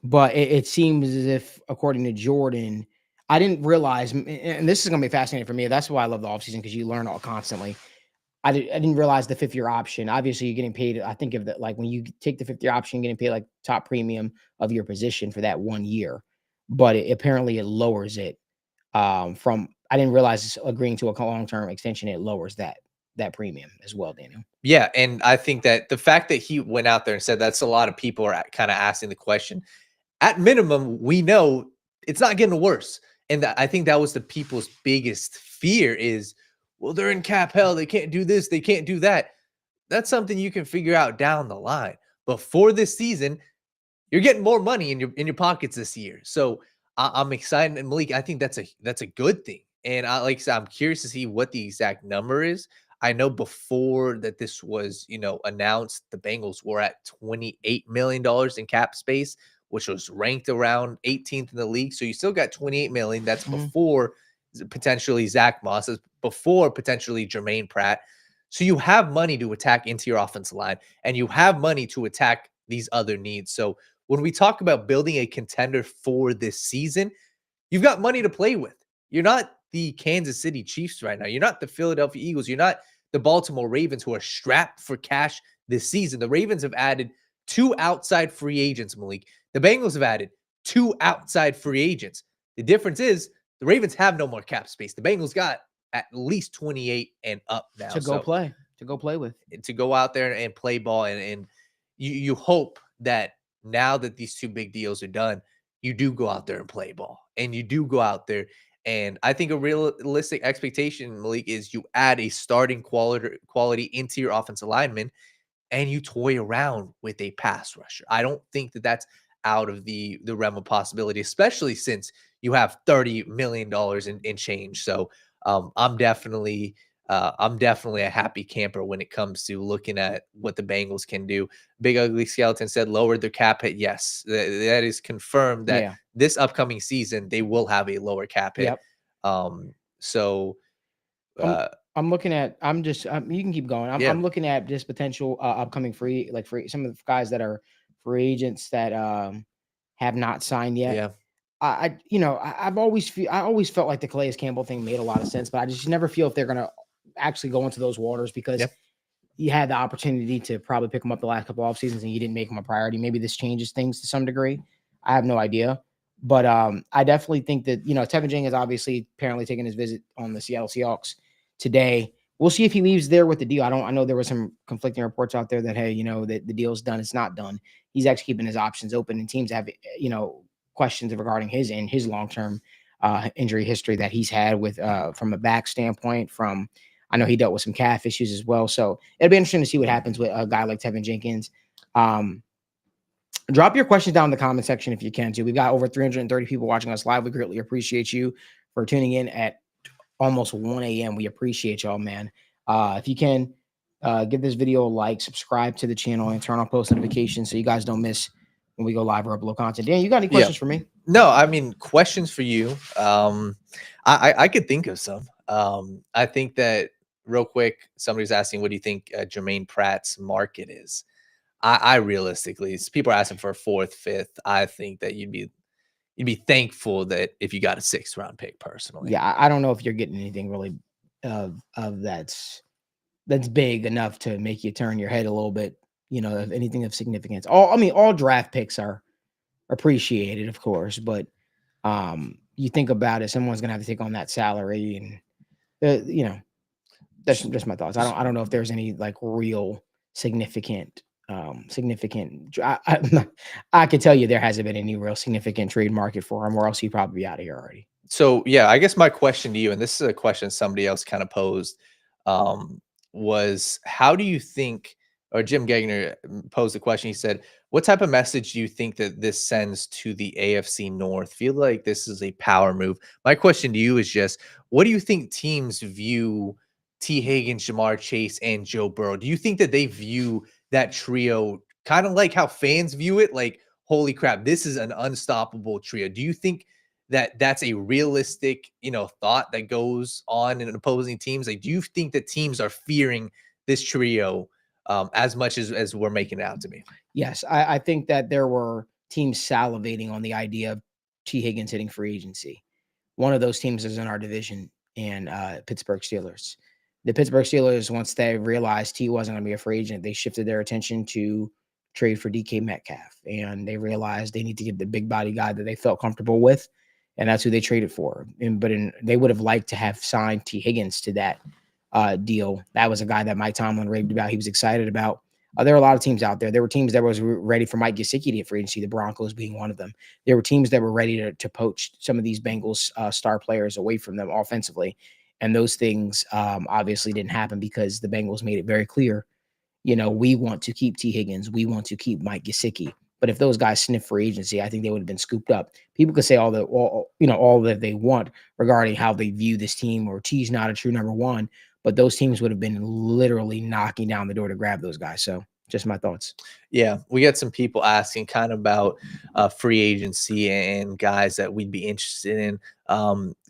but it seems as if, according to Jordan, I didn't realize, and this is going to be fascinating for me. That's why I love the offseason, because you learn all constantly. I didn't realize the 5th-year option. Obviously, you're getting paid. I think of that, like when you take the 5th-year option, you're getting paid like top premium of your position for that 1 year. But apparently it lowers it from. I didn't realize agreeing to a long-term extension, it lowers that premium as well, Daniel. Yeah, and I think that the fact that he went out there and said that's a lot of people are kind of asking the question. At minimum, we know it's not getting worse. And I think that was the people's biggest fear is, well, they're in cap hell. They can't do this. They can't do that. That's something you can figure out down the line. But for this season, you're getting more money in your pockets this year. So I'm excited. And Malik, I think that's a good thing. And like I said, I'm curious to see what the exact number is. I know before that this was, announced, the Bengals were at $28 million in cap space, which was ranked around 18th in the league. So you still got 28 million. That's before potentially Zach Moss, before potentially Jermaine Pratt. So you have money to attack into your offensive line, and you have money to attack these other needs. So when we talk about building a contender for this season, you've got money to play with. You're not the Kansas City Chiefs right now. You're not the Philadelphia Eagles. You're not the Baltimore Ravens, who are strapped for cash this season. The Ravens have added 2 outside free agents, Malik. The Bengals have added 2 outside free agents. The difference is the Ravens have no more cap space. The Bengals got at least 28 and up now. To go play with. To go out there and play ball. And you hope that now that these 2 big deals are done, you do go out there and play ball. And you do go out there. And I think a realistic expectation, Malik, is you add a starting quality into your offensive lineman and you toy around with a pass rusher. I don't think that that's out of the realm of possibility, especially since you have $30 million in change. So I'm definitely a happy camper when it comes to looking at what the Bengals can do. Big Ugly Skeleton said lowered their cap hit. Yes, that is confirmed that this upcoming season they will have a lower cap hit. So I'm looking at. You can keep going. I'm looking at this potential upcoming free some of the guys that are free agents that have not signed yet. Yeah. I've always felt like the Calais Campbell thing made a lot of sense, but I just never feel if they're gonna actually go into those waters because you had the opportunity to probably pick them up the last couple off seasons and you didn't make them a priority. Maybe this changes things to some degree. I have no idea. But I definitely think that, Tevin Jenkins obviously apparently taking his visit on the Seattle Seahawks today. We'll see if he leaves there with the deal. I know there were some conflicting reports out there that, hey, that the deal's done. It's not done. He's actually keeping his options open, and teams have, questions regarding his long-term injury history that he's had with from a back standpoint. I know he dealt with some calf issues as well. So it'll be interesting to see what happens with a guy like Tevin Jenkins. Drop your questions down in the comment section if you can too. We've got over 330 people watching us live. We greatly appreciate you for tuning in at almost 1 a.m. We appreciate y'all, man. If you can give this video a like, subscribe to the channel, and turn on post notifications so you guys don't miss when we go live or upload content. Dan, you got any questions for me? No, I mean, questions for you. I could think of some. I think that real quick, somebody's asking, what do you think Jermaine Pratt's market is? I realistically, people are asking for a 4th, 5th. I think that you'd be thankful that if you got a 6th round pick personally. Yeah, I don't know if you're getting anything really of that's big enough to make you turn your head a little bit, of anything of significance. All draft picks are appreciated, of course, but you think about it, someone's gonna have to take on that salary, and that's just my thoughts. I don't know if there's any like real significant. I could tell you there hasn't been any real significant trade market for him, or else he'd probably be out of here already. So yeah, I guess my question to you, and this is a question somebody else kind of posed, was how do you think, or Jim Gagner posed the question, he said, what type of message do you think that this sends to the AFC North? Feel like this is a power move. My question to you is just, what do you think teams view Tee Higgins, Ja'Marr Chase, and Joe Burrow? Do you think that they view that trio kind of like how fans view it? Like, holy crap, this is an unstoppable trio. Do you think that that's a realistic, thought that goes on in opposing teams? Like, do you think that teams are fearing this trio as much as we're making it out to be? Yes, I think that there were teams salivating on the idea of Tee Higgins hitting free agency. One of those teams is in our division, and Pittsburgh Steelers. The Pittsburgh Steelers, once they realized T wasn't going to be a free agent, they shifted their attention to trade for DK Metcalf, and they realized they need to get the big body guy that they felt comfortable with, and that's who they traded for. They would have liked to have signed Tee Higgins to that deal. That was a guy that Mike Tomlin raved about. He was excited about. There are a lot of teams out there. There were teams that was ready for Mike Gesicki to get free agency, the Broncos being one of them. There were teams that were ready to poach some of these Bengals star players away from them offensively. And those things obviously didn't happen because the Bengals made it very clear, we want to keep Tee Higgins. We want to keep Mike Gesicki. But if those guys sniff free agency, I think they would have been scooped up. People could say all that they want regarding how they view this team, or T's not a true number one, but those teams would have been literally knocking down the door to grab those guys. So just my thoughts. Yeah, we got some people asking kind of about free agency and guys that we'd be interested in.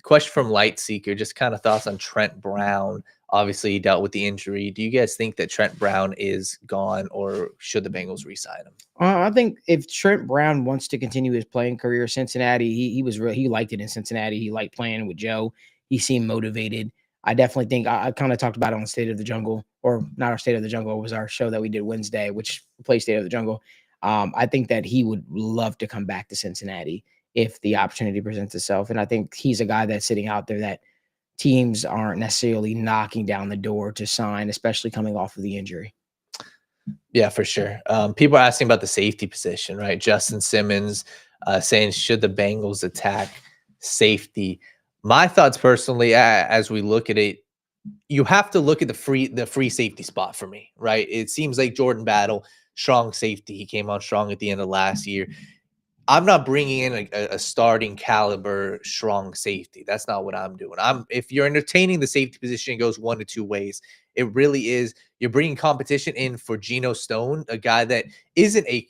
Question from Light Seeker, just kind of thoughts on Trent Brown. Obviously, he dealt with the injury. Do you guys think that Trent Brown is gone, or should the Bengals re-sign him? I think if Trent Brown wants to continue his playing career, Cincinnati, he liked it in Cincinnati. He liked playing with Joe. He seemed motivated. I definitely think I kind of talked about it on State of the Jungle, or not our State of the Jungle. It was our show that we did Wednesday, which replaced State of the Jungle. I think that he would love to come back to Cincinnati if the opportunity presents itself. And I think he's a guy that's sitting out there that teams aren't necessarily knocking down the door to sign, especially coming off of the injury. Yeah, for sure. People are asking about the safety position, right? Justin Simmons saying, should the Bengals attack safety? My thoughts personally, as we look at it, you have to look at the free safety spot for me, right? It seems like Jordan Battle, strong safety. He came on strong at the end of last year. I'm not bringing in a starting caliber strong safety. That's not what I'm doing. If you're entertaining the safety position, it goes one to two ways. It really is. You're bringing competition in for Geno Stone, a guy that isn't a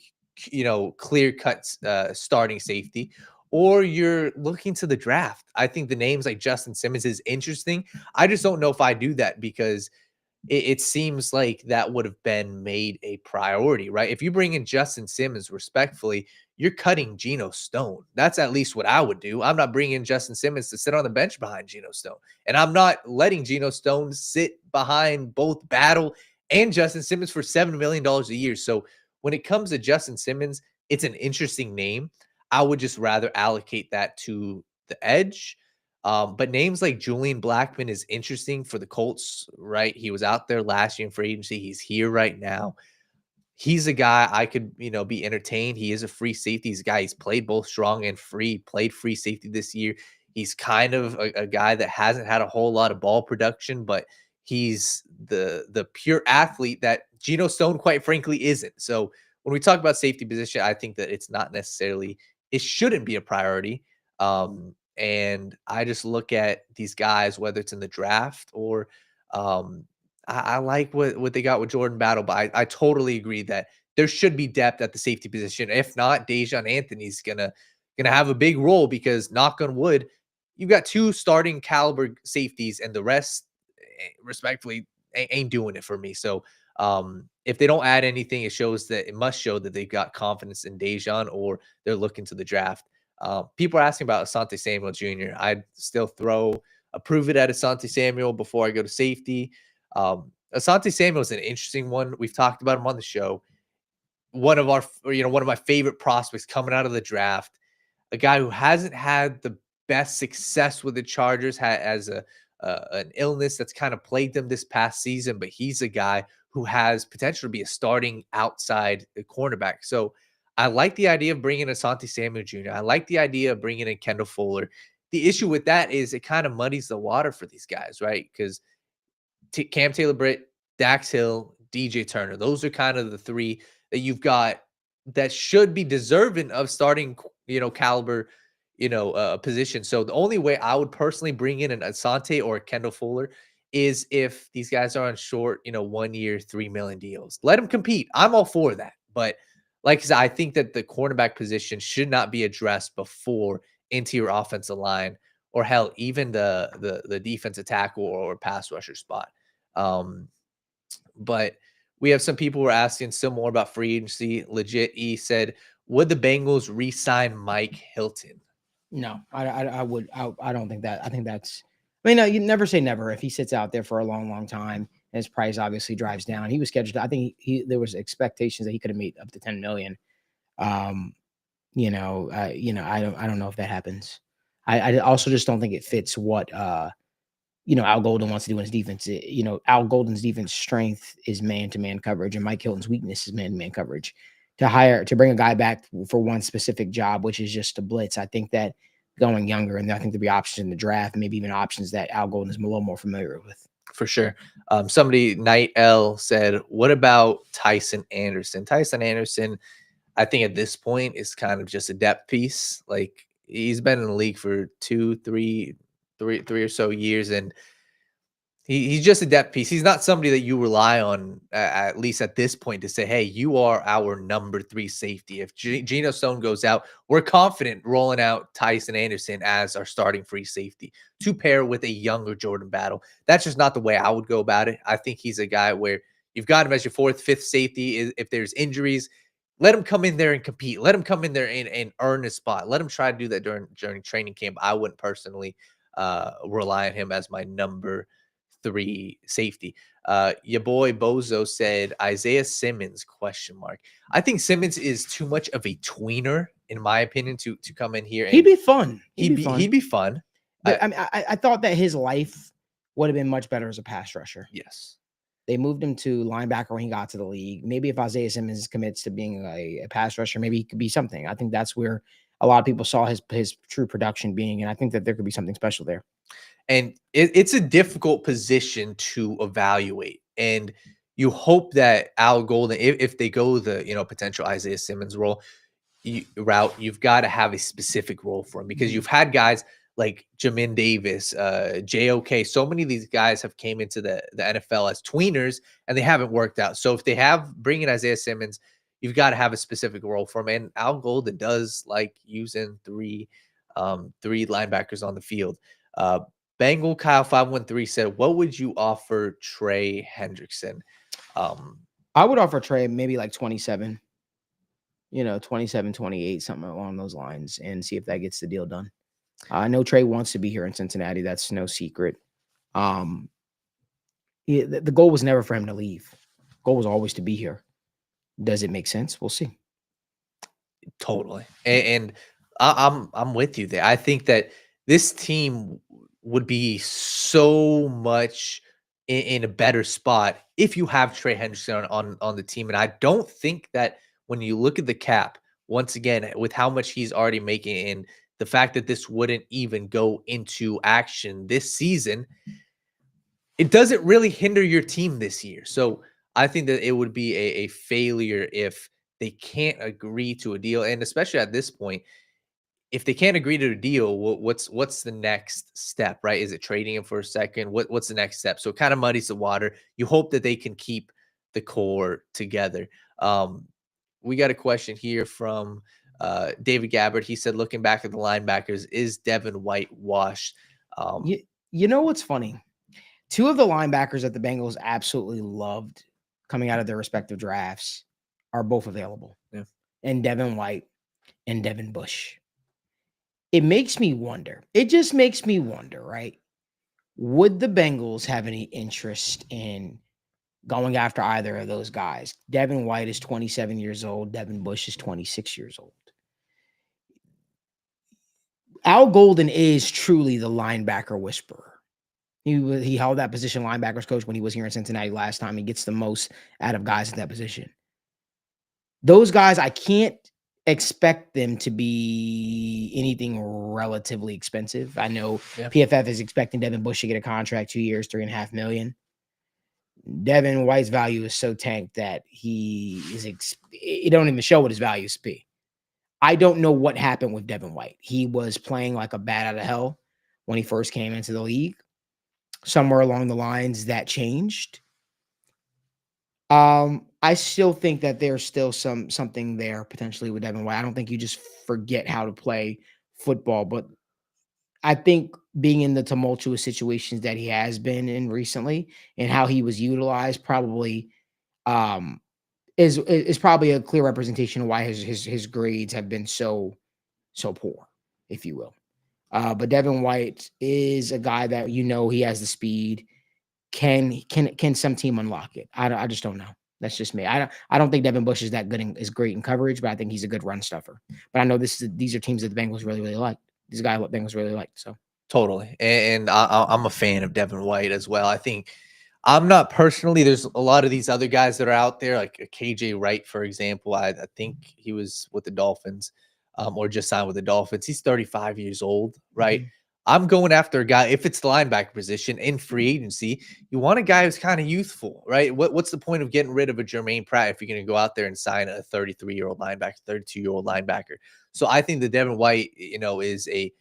clear-cut starting safety, or you're looking to the draft. I think the names like Justin Simmons is interesting. I just don't know if I do that because it seems like that would have been made a priority, right? If you bring in Justin Simmons, respectfully, you're cutting Geno Stone. That's at least what I would do. I'm not bringing Justin Simmons to sit on the bench behind Geno Stone. And I'm not letting Geno Stone sit behind both Battle and Justin Simmons for $7 million a year. So when it comes to Justin Simmons, it's an interesting name. I would just rather allocate that to the edge. But names like Julian Blackmon is interesting for the Colts, right? He was out there last year in free agency. He's here right now. He's a guy I could, be entertained. He is a free safety. He's a guy, he's played both strong and free, played free safety this year. He's kind of a guy that hasn't had a whole lot of ball production, but he's the pure athlete that Geno Stone, quite frankly, isn't. So when we talk about safety position, I think that it's not necessarily, it shouldn't be a priority. And I just look at these guys, whether it's in the draft or I like what they got with Jordan Battle, but I totally agree that there should be depth at the safety position. If not, Dejon Anthony's gonna have a big role because, knock on wood, you've got two starting caliber safeties, and the rest, respectfully, ain't doing it for me. So if they don't add anything, it must show that they've got confidence in Dejon, or they're looking to the draft. People are asking about Asante Samuel Jr. I'd still approve it at Asante Samuel before I go to safety. Asante Samuel is an interesting one. We've talked about him on the show. One of my favorite prospects coming out of the draft, a guy who hasn't had the best success with the Chargers, has an illness that's kind of plagued them this past season, but he's a guy who has potential to be a starting outside cornerback. So I like the idea of bringing Asante Samuel Jr. I like the idea of bringing in Kendall Fuller. The issue with that is it kind of muddies the water for these guys, right? Because Cam Taylor-Britt, Dax Hill, DJ Turner, those are kind of the three that you've got that should be deserving of starting, caliber, position. So the only way I would personally bring in an Asante or a Kendall Fuller is if these guys are on short, 1 year, $3 million deals. Let them compete. I'm all for that. But like I said, I think that the cornerback position should not be addressed before interior offensive line, or hell, even the defensive tackle or pass rusher spot. But we have some people who are asking still more about free agency. Legit E said, would the Bengals re-sign Mike Hilton? No, I don't think that. I think that's, no, you never say never. If he sits out there for a long, long time, and his price obviously drives down. He was scheduled. I think there was expectations that he could have made up to $10 million. I don't know if that happens. I also just don't think it fits what Al Golden wants to do in his defense. Al Golden's defense strength is man-to-man coverage, and Mike Hilton's weakness is man-to-man coverage. To bring a guy back for one specific job, which is just to blitz, I think that going younger, and I think there'll be options in the draft, maybe even options that Al Golden is a little more familiar with. For sure. Somebody, Night L, said, what about Tyson Anderson? Tyson Anderson, I think at this point is kind of just a depth piece. Like, he's been in the league for three or so years, and he's just a depth piece. He's not somebody that you rely on, at least at this point, to say, hey, you are our number 3 safety. If Geno Stone goes out, we're confident rolling out Tyson Anderson as our starting free safety to pair with a younger Jordan Battle. That's just not the way I would go about it. I think he's a guy where you've got him as your 4th, 5th safety. If there's injuries, let him come in there and compete. Let him come in there and earn a spot. Let him try to do that during training camp. I wouldn't personally rely on him as my number 3 safety. Your boy Bozo said Isaiah Simmons ? I think Simmons is too much of a tweener, in my opinion, to come in here. He'd be fun. He'd be fun. But I thought that his life would have been much better as a pass rusher. Yes. They moved him to linebacker when he got to the league. Maybe if Isaiah Simmons commits to being a pass rusher, maybe he could be something. I think that's where a lot of people saw his true production being, and I think that there could be something special there. And it's a difficult position to evaluate. And you hope that Al Golden, if they go the potential Isaiah Simmons route, you've got to have a specific role for him, because you've had guys like Jamin Davis, JOK. So many of these guys have came into the NFL as tweeners, and they haven't worked out. So if they bring in Isaiah Simmons, you've got to have a specific role for him. And Al Golden does like using three linebackers on the field. Bengal Kyle 513 said, what would you offer Trey Hendrickson? I would offer Trey maybe like 27, 27, 28, something along those lines, and see if that gets the deal done. I know Trey wants to be here in Cincinnati. That's no secret. The goal was never for him to leave. The goal was always to be here. Does it make sense? We'll see. Totally. And I'm with you there. I think that this team would be so much in a better spot if you have Trey Hendrickson on the team. And I don't think that when you look at the cap, once again, with how much he's already making and the fact that this wouldn't even go into action this season, it doesn't really hinder your team this year. So I think that it would be a failure if they can't agree to a deal. And especially at this point, if they can't agree to a deal, what's the next step, right? Is it trading him for a second? What's the next step? So it kind of muddies the water. You hope that they can keep the core together. We got a question here from David Gabbard. He said, looking back at the linebackers, is Devin White washed? You know what's funny? 2 of the linebackers that the Bengals absolutely loved coming out of their respective drafts are both available. Yeah. And Devin White and Devin Bush. It makes me wonder. It just makes me wonder, right? Would the Bengals have any interest in going after either of those guys? Devin White is 27 years old. Devin Bush is 26 years old. Al Golden is truly the linebacker whisperer. He held that position, linebackers coach, when he was here in Cincinnati last time. He gets the most out of guys at that position. Those guys, I can't expect them to be anything relatively expensive. I know PFF is expecting Devin Bush to get a contract, 2 years, $3.5 million. Devin White's value is so tanked that it don't even show what his value is be. I don't know what happened with Devin White. He was playing like a bat out of hell when he first came into the league. Somewhere along the lines that changed. I still think that there's still something there potentially with Devin White. I don't think you just forget how to play football, but I think being in the tumultuous situations that he has been in recently and how he was utilized probably is probably a clear representation of why his grades have been so poor, if you will. But Devin White is a guy that he has the speed. Can some team unlock it? I just don't know. That's just me. I don't think Devin Bush is that good is great in coverage, but I think he's a good run stuffer. But I know these are teams that the Bengals really, really like. These guys Bengals really like. So Totally. And I'm a fan of Devin White as well. I think I'm not personally, there's a lot of these other guys that are out there, like a KJ Wright, for example. I think he was with the Dolphins, or just signed with the Dolphins. He's 35 years old, right? Mhm. I'm going after a guy, if it's the linebacker position in free agency, you want a guy who's kind of youthful, right? What's the point of getting rid of a Jermaine Pratt if you're going to go out there and sign a 33-year-old linebacker, 32-year-old linebacker? So I think that Devin White, is a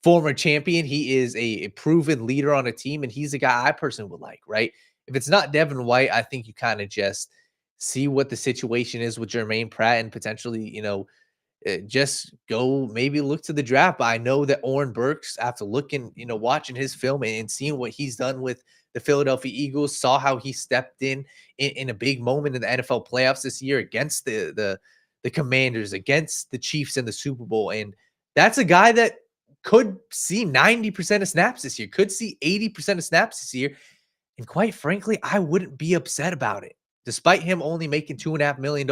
former champion. He is a proven leader on a team, and he's a guy I personally would like, right? If it's not Devin White, I think you kind of just see what the situation is with Jermaine Pratt and potentially, just go maybe look to the draft. But I know that Oren Burks, after looking, watching his film and seeing what he's done with the Philadelphia Eagles, saw how he stepped in a big moment in the NFL playoffs this year against the Commanders, against the Chiefs in the Super Bowl. And that's a guy that could see 90% of snaps this year, could see 80% of snaps this year. And quite frankly, I wouldn't be upset about it. Despite him only making $2.5 million,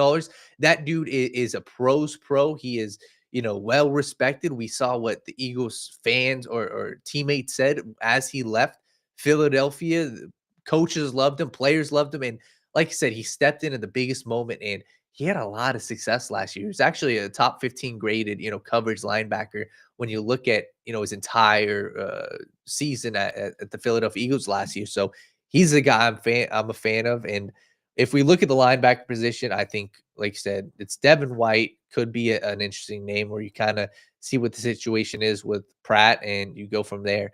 that dude is a pro's pro. He is, well respected. We saw what the Eagles fans or teammates said as he left Philadelphia. The coaches loved him, players loved him. And like I said, he stepped in at the biggest moment and he had a lot of success last year. He was actually a top 15 graded, coverage linebacker when you look at, his entire season at the Philadelphia Eagles last year. So he's a guy I'm a fan of. And if we look at the linebacker position, I think, like you said, it's Devin White could be an interesting name where you kind of see what the situation is with Pratt and you go from there.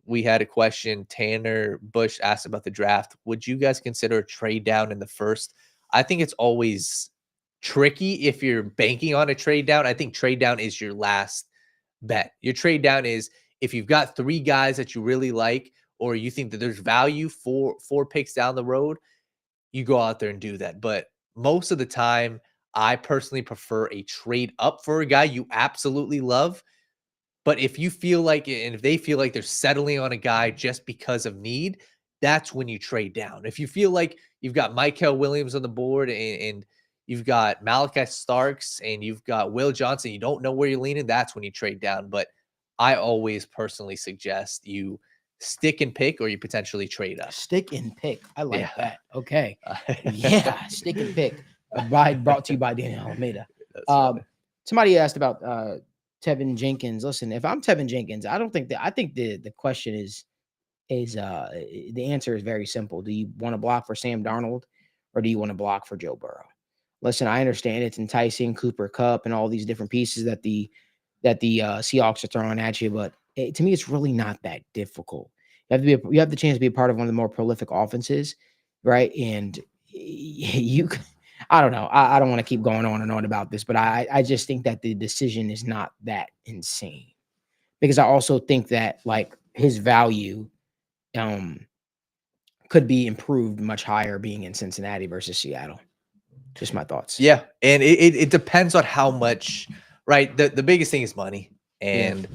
We had a question. Tanner Bush asked about the draft. Would you guys consider a trade down in the first? I think it's always tricky if you're banking on a trade down. I think trade down is your last bet. Your trade down is if you've got 3 guys that you really like, or you think that there's value for 4 picks down the road, you go out there and do that. But most of the time, I personally prefer a trade up for a guy you absolutely love. But if you feel like, and if they feel like they're settling on a guy just because of need, that's when you trade down. If you feel like you've got Michael Williams on the board and you've got Malachi Starks and you've got Will Johnson, you don't know where you're leaning, that's when you trade down. But I always personally suggest you stick and pick or you potentially trade up. Stick and pick. I like Yeah. that. Okay. Yeah. Stick and pick. Brought to you by Daniel Almeida. That's funny. Somebody asked about Tevin Jenkins. Listen, if I'm Tevin Jenkins, I think the question is the answer is very simple. Do you want to block for Sam Darnold or do you want to block for Joe Burrow? Listen, I understand it's enticing, Cooper Kupp and all these different pieces that the Seahawks are throwing at you, but to me, it's really not that difficult. You have the chance to be a part of one of the more prolific offenses, right? And I don't know. I don't want to keep going on and on about this, but I just think that the decision is not that insane because I also think that like his value could be improved much higher being in Cincinnati versus Seattle. Just my thoughts. Yeah. And it depends on how much, right? The biggest thing is money. And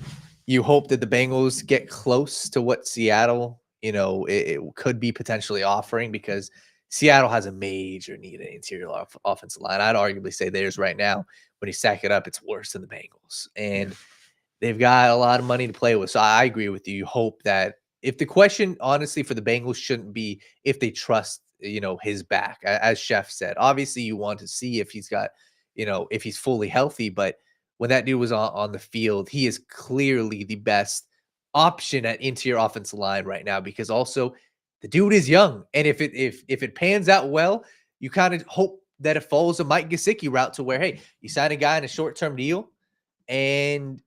you hope that the Bengals get close to what Seattle, it could be potentially offering because Seattle has a major need at interior offensive line. I'd arguably say theirs right now, when you stack it up, it's worse than the Bengals. And they've got a lot of money to play with. So I agree with you. You hope that if the question, honestly, for the Bengals shouldn't be if they trust, his back, as Chef said. Obviously, you want to see if he's got, if he's fully healthy. But when that dude was on the field, he is clearly the best option at interior offensive line right now because also the dude is young. And if it pans out well, you kind of hope that it follows a Mike Gesicki route to where, hey, you sign a guy in a short-term deal and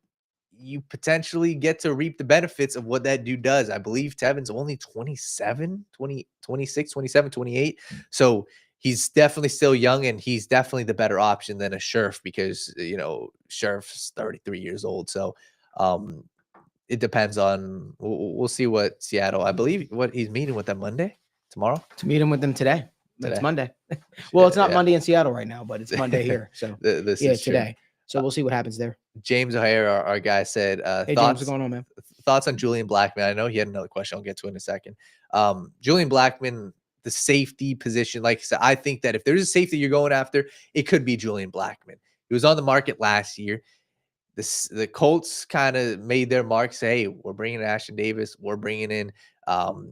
you potentially get to reap the benefits of what that dude does. I believe Tevin's only 27, 20, 26, 27, 28. So he's definitely still young and he's definitely the better option than a Scherf because, Scherf's 33 years old. So it depends on, we'll see what Seattle, I believe what he's meeting with them Monday, tomorrow. To meet him with them today. It's Monday. Well, it's not Monday in Seattle right now, but it's Monday here. So this is today. So we'll see what happens there. James O'Hare, our guy, said, hey, James, what's going on, man? Thoughts on Julian Blackman? I know he had another question. I'll get to it in a second. Julian Blackman, the safety position, like I said, I think that if there's a safety you're going after, it could be Julian Blackman. He was on the market last year. the Colts kind of made their mark. Say, hey, we're bringing in Ashton Davis. We're bringing in.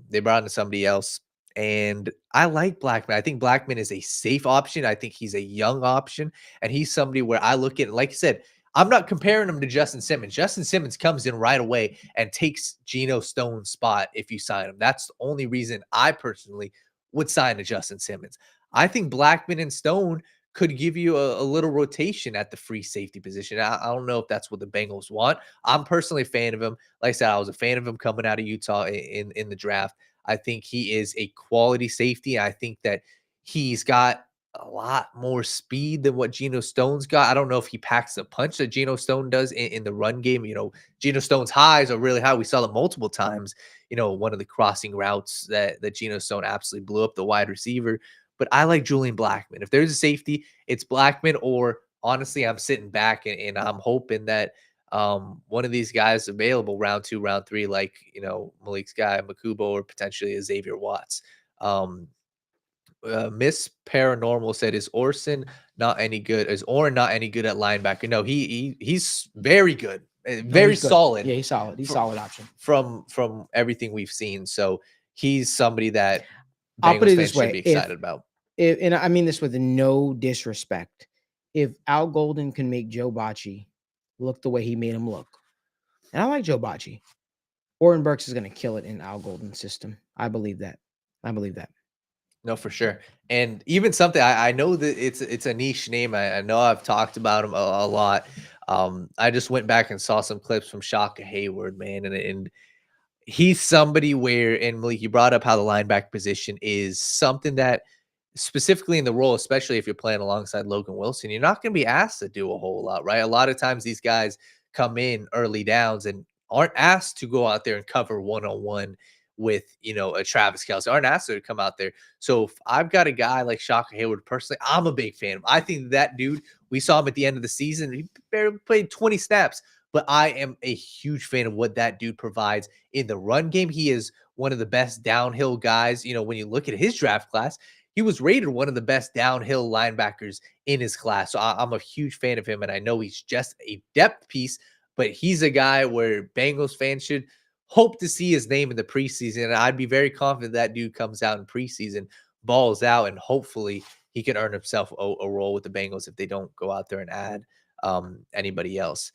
They brought in somebody else, and I like Blackman. I think Blackman is a safe option. I think he's a young option, and he's somebody where I look at, like I said, I'm not comparing him to Justin Simmons. Justin Simmons comes in right away and takes Geno Stone's spot if you sign him. That's the only reason I personally would sign a Justin Simmons. I think Blackman and Stone could give you a little rotation at the free safety position. I don't know if that's what the Bengals want. I'm personally a fan of him. Like I said, I was a fan of him coming out of Utah in the draft. I think he is a quality safety. I think that he's got a lot more speed than what Geno Stone's got. I don't know if he packs the punch that Geno Stone does in the run game. Geno Stone's highs are really high. We saw them multiple times. One of the crossing routes that Geno Stone absolutely blew up the wide receiver. But I like Julian Blackman. If there's a safety, it's Blackman, or honestly, I'm sitting back and I'm hoping that one of these guys available round 2, round 3, like, Malik's guy, Makubo, or potentially a Xavier Watts. Miss Paranormal said, "Is Orson not any good? Is Orrin not any good at linebacker?" No, he's very good, very He's good. solid. Yeah, he's solid. He's solid option From everything we've seen. So he's somebody that I'll put Bengals it fans this should way. be excited about. And I mean this with no disrespect. If Al Golden can make Joe Bocci look the way he made him look, and I like Joe Bocci, Oren Burks is going to kill it in Al Golden's system. I believe that. No, for sure. And even something I know that it's a niche name. I know I've talked about him a lot. I just went back and saw some clips from Shaka Hayward, man, and he's somebody where, and Malik, you brought up how the linebacker position is something that, specifically in the role, especially if you're playing alongside Logan Wilson, you're not going to be asked to do a whole lot, right? A lot of times these guys come in early downs and aren't asked to go out there and cover one-on-one with, a Travis Kelce, aren't asked to come out there. So if I've got a guy like Shaka Hayward, personally, I'm a big fan of him. I think that dude, we saw him at the end of the season. He barely played 20 snaps, but I am a huge fan of what that dude provides in the run game. He is one of the best downhill guys. When you look at his draft class, he was rated one of the best downhill linebackers in his class. So I'm a huge fan of him, and I know he's just a depth piece, but he's a guy where Bengals fans should hope to see his name in the preseason. And I'd be very confident that dude comes out in preseason, balls out, and hopefully he can earn himself a role with the Bengals if they don't go out there and add anybody else.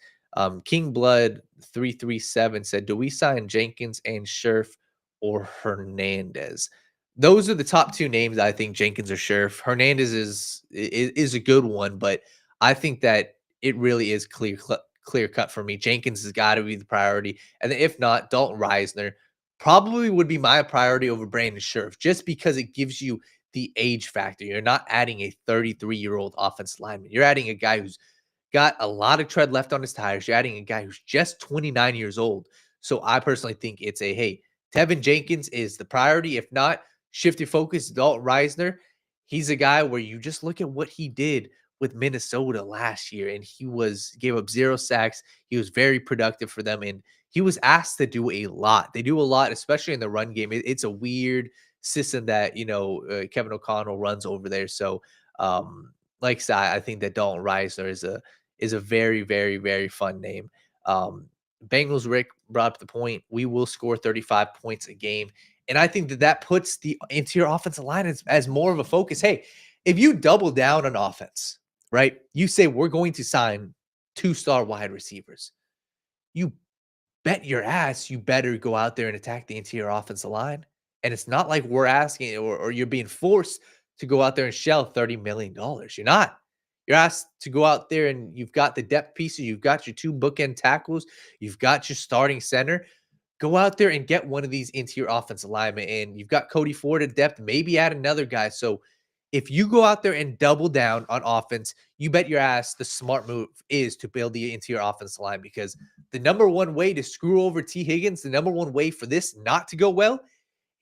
King Blood 337 said, "Do we sign Jenkins and Scherf or Hernandez?" Those are the top 2 names. I think Jenkins or Scherf. Hernandez is a good one, but I think that it really is clear cut for me. Jenkins has got to be the priority, and then if not, Dalton Reisner probably would be my priority over Brandon Scherf, just because it gives you the age factor. You're not adding a 33-year-old offensive lineman. You're adding a guy who's got a lot of tread left on his tires. You're adding a guy who's just 29 years old. So I personally think it's hey, Tevin Jenkins is the priority. If not, shift your focus. Dalton Reisner, he's a guy where you just look at what he did with Minnesota last year, and he gave up 0 sacks. He was very productive for them, and he was asked to do a lot. They do a lot, especially in the run game. It's a weird system that Kevin O'Connell runs over there. So, like I said, I think that Dalton Reisner is a very, very, very fun name. Bengals Rick brought up the point, we will score 35 points a game. And I think that puts the interior offensive line as more of a focus. Hey, if you double down on offense, right? You say we're going to sign 2-star wide receivers. You bet your ass you better go out there and attack the interior offensive line. And it's not like we're asking or you're being forced to go out there and shell $30 million. You're not. You're asked to go out there and you've got the depth pieces. You've got your 2 bookend tackles. You've got your starting center. Go out there and get one of these interior offensive linemen. And you've got Cody Ford at depth. Maybe add another guy. So if you go out there and double down on offense, you bet your ass the smart move is to build the interior offensive line, because the number one way to screw over Tee Higgins, the number one way for this not to go well,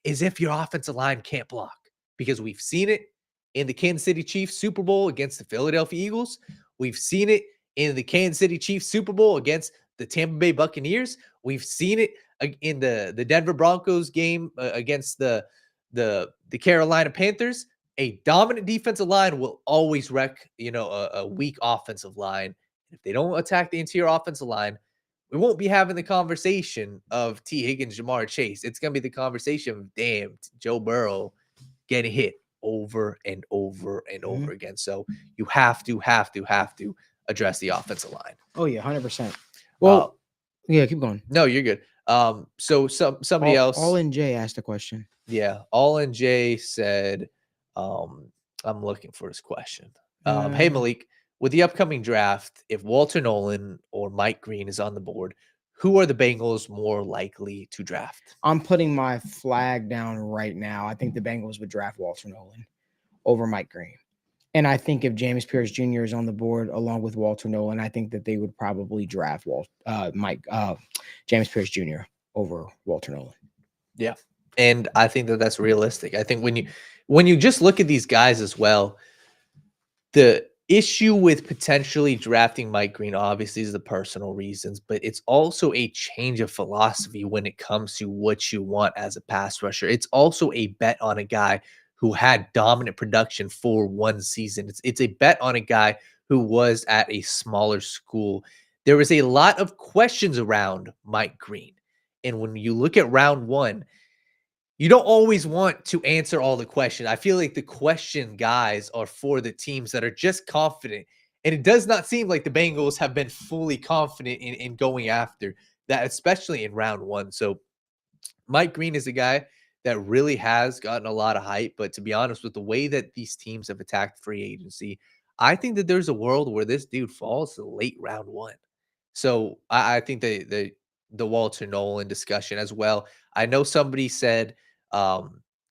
is if your offensive line can't block, because we've seen it in the Kansas City Chiefs Super Bowl against the Philadelphia Eagles. We've seen it in the Kansas City Chiefs Super Bowl against the Tampa Bay Buccaneers. We've seen it in the Denver Broncos game against the Carolina Panthers. A dominant defensive line will always wreck, a weak offensive line. If they don't attack the interior offensive line, we won't be having the conversation of Tee Higgins, Ja'Marr Chase. It's going to be the conversation of, damn, Joe Burrow getting hit over and over and over again. So you have to address the offensive line. Oh yeah, 100%. Well, yeah, keep going. No, you're good. So somebody else. All in Jay asked a question. Yeah, All in Jay said, I'm looking for his question. Hey Malik, with the upcoming draft, if Walter Nolan or Mike Green is on the board, who are the Bengals more likely to draft? I'm putting my flag down right now. I think the Bengals would draft Walter Nolan over Mike Green. And I think if James Pierce Jr. is on the board along with Walter Nolan, I think that they would probably draft James Pierce Jr. over Walter Nolan. Yeah. And I think that that's realistic. I think when you just look at these guys as well, the issue with potentially drafting Mike Green obviously is the personal reasons, but it's also a change of philosophy when it comes to what you want as a pass rusher. It's also a bet on a guy who had dominant production for one season. It's a bet on a guy who was at a smaller school. There was a lot of questions around Mike Green. And when you look at round one, you don't always want to answer all the questions. I feel like the question guys are for the teams that are just confident. And it does not seem like the Bengals have been fully confident in going after that, especially in round one. So Mike Green is a guy that really has gotten a lot of hype. But to be honest, with the way that these teams have attacked free agency, I think that there's a world where this dude falls to late round one. So I think the Walter Nolan discussion as well. I know somebody said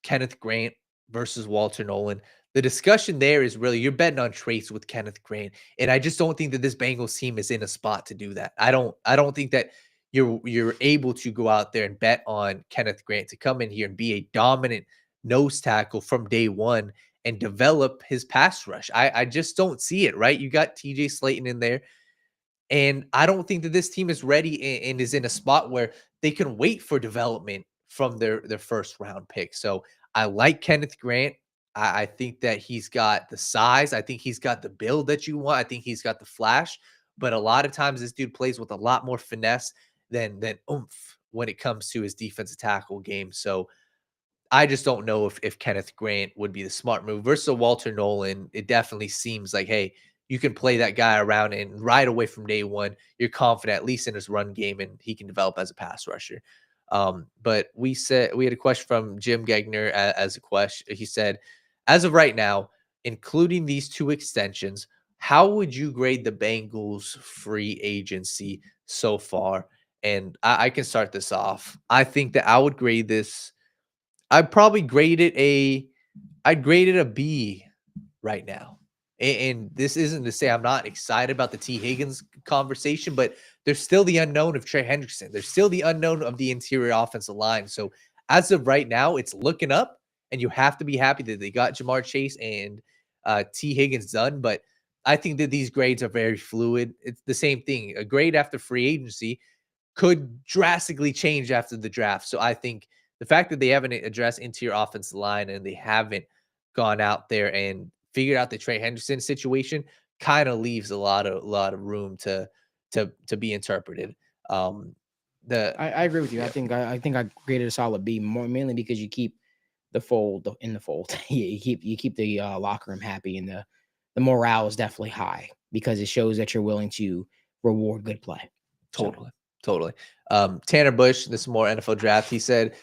Kenneth Grant versus Walter Nolan. The discussion there is really you're betting on Trace with Kenneth Grant, and I just don't think that this Bengals team is in a spot to do that. I don't think that you're able to go out there and bet on Kenneth Grant to come in here and be a dominant nose tackle from day one and develop his pass rush. I just don't see it, right? You got TJ Slayton in there. And I don't think that this team is ready and is in a spot where they can wait for development from their first round pick. So I like Kenneth Grant. I think that he's got the size. I think he's got the build that you want. I think he's got the flash. But a lot of times this dude plays with a lot more finesse than oomph when it comes to his defensive tackle game. So I just don't know if Kenneth Grant would be the smart move versus Walter Nolan. It definitely seems like, hey, you can play that guy around and right away from day one, you're confident at least in his run game and he can develop as a pass rusher. But we had a question from Jim Gegner as a question. He said, as of right now, including these two extensions, how would you grade the Bengals free agency so far? And I can start this off. I think that I would grade this. I'd probably grade it I'd grade it a B right now. And this isn't to say I'm not excited about the Tee Higgins conversation, but there's still the unknown of Trey Hendrickson. There's still the unknown of the interior offensive line. So as of right now, it's looking up, and you have to be happy that they got Ja'Marr Chase and Tee Higgins done. But I think that these grades are very fluid. It's the same thing. A grade after free agency could drastically change after the draft. So I think the fact that they haven't addressed interior offensive line and they haven't gone out there and figured out the Trey Hendrickson situation kind of leaves a lot of room to be interpreted. I agree with you. Yeah. I think I graded a solid B, mainly because you keep the fold in the fold. you keep the locker room happy, and the morale is definitely high because it shows that you're willing to reward good play. Totally. Tanner Bush, this is more NFL draft. He said,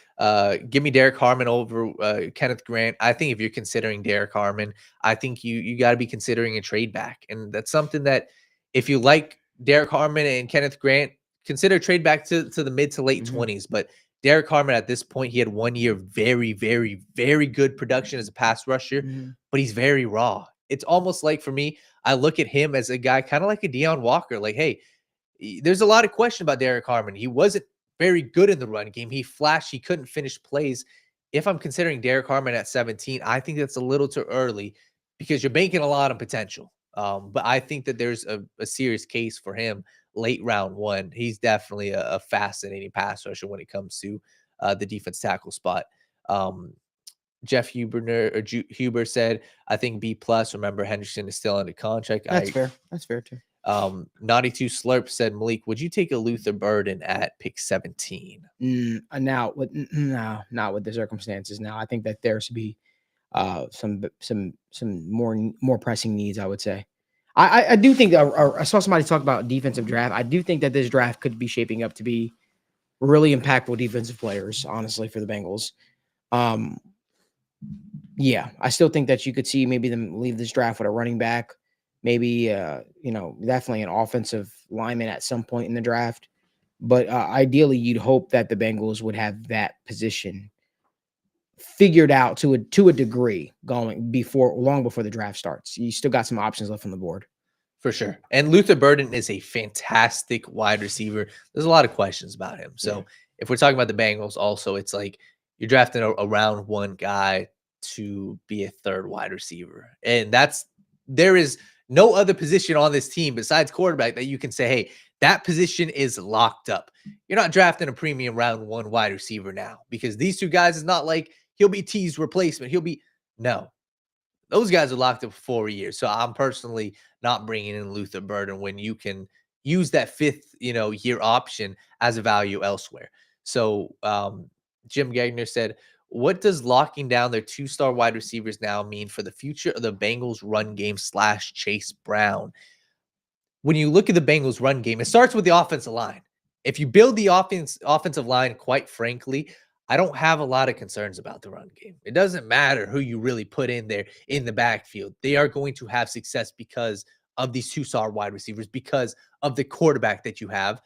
give me Derek Harmon over Kenneth Grant. I think if you're considering Derek Harmon, I think you got to be considering a trade back. And that's something that if you like Derek Harmon and Kenneth Grant, consider trade back to the mid to late 20s. But Derek Harmon at this point, he had 1 year of very, very, very good production as a pass rusher, but he's very raw. It's almost like, for me, I look at him as a guy kind of like a Deion Walker. Like, hey, there's a lot of question about Derek Harmon. He wasn't very good in the run game. He flashed. He couldn't finish plays. If I'm considering Derek Harmon at 17, I think that's a little too early because you're banking a lot on potential. But I think that there's a serious case for him late round one. He's definitely a fascinating pass rusher when it comes to the defense tackle spot. Jeff Huber said, I think B+. Remember, Henderson is still under contract. That's fair. That's fair too. Naughty 2 Slurp said, Malik, would you take a Luther Burden at pick 17? Now, no, not with the circumstances. Now, I think that there should be some more pressing needs, I would say. I do think that I saw somebody talk about defensive draft. I do think that this draft could be shaping up to be really impactful defensive players, honestly, for the Bengals. Yeah, I still think that you could see maybe them leave this draft with a running back, maybe definitely an offensive lineman at some point in the draft. But ideally, you'd hope that the Bengals would have that position figured out to a degree long before the draft starts. You still got some options left on the board. For sure. And Luther Burden is a fantastic wide receiver. There's a lot of questions about him. So if we're talking about the Bengals also, it's like you're drafting a round one guy to be a third wide receiver. And there is no other position on this team besides quarterback that you can say, hey, that position is locked up. You're not drafting a premium round one wide receiver now, because these two guys is not like he'll be T's replacement. No. Those guys are locked up for 4 years. So I'm personally not bringing in Luther Burden when you can use that fifth, year option as a value elsewhere. So Jim Gagner said, what does locking down their 2-star wide receivers now mean for the future of the Bengals run game / Chase Brown? When you look at the Bengals run game, it starts with the offensive line. If you build the offensive line, quite frankly, I don't have a lot of concerns about the run game. It doesn't matter who you really put in there in the backfield. They are going to have success because of these 2-star wide receivers, because of the quarterback that you have.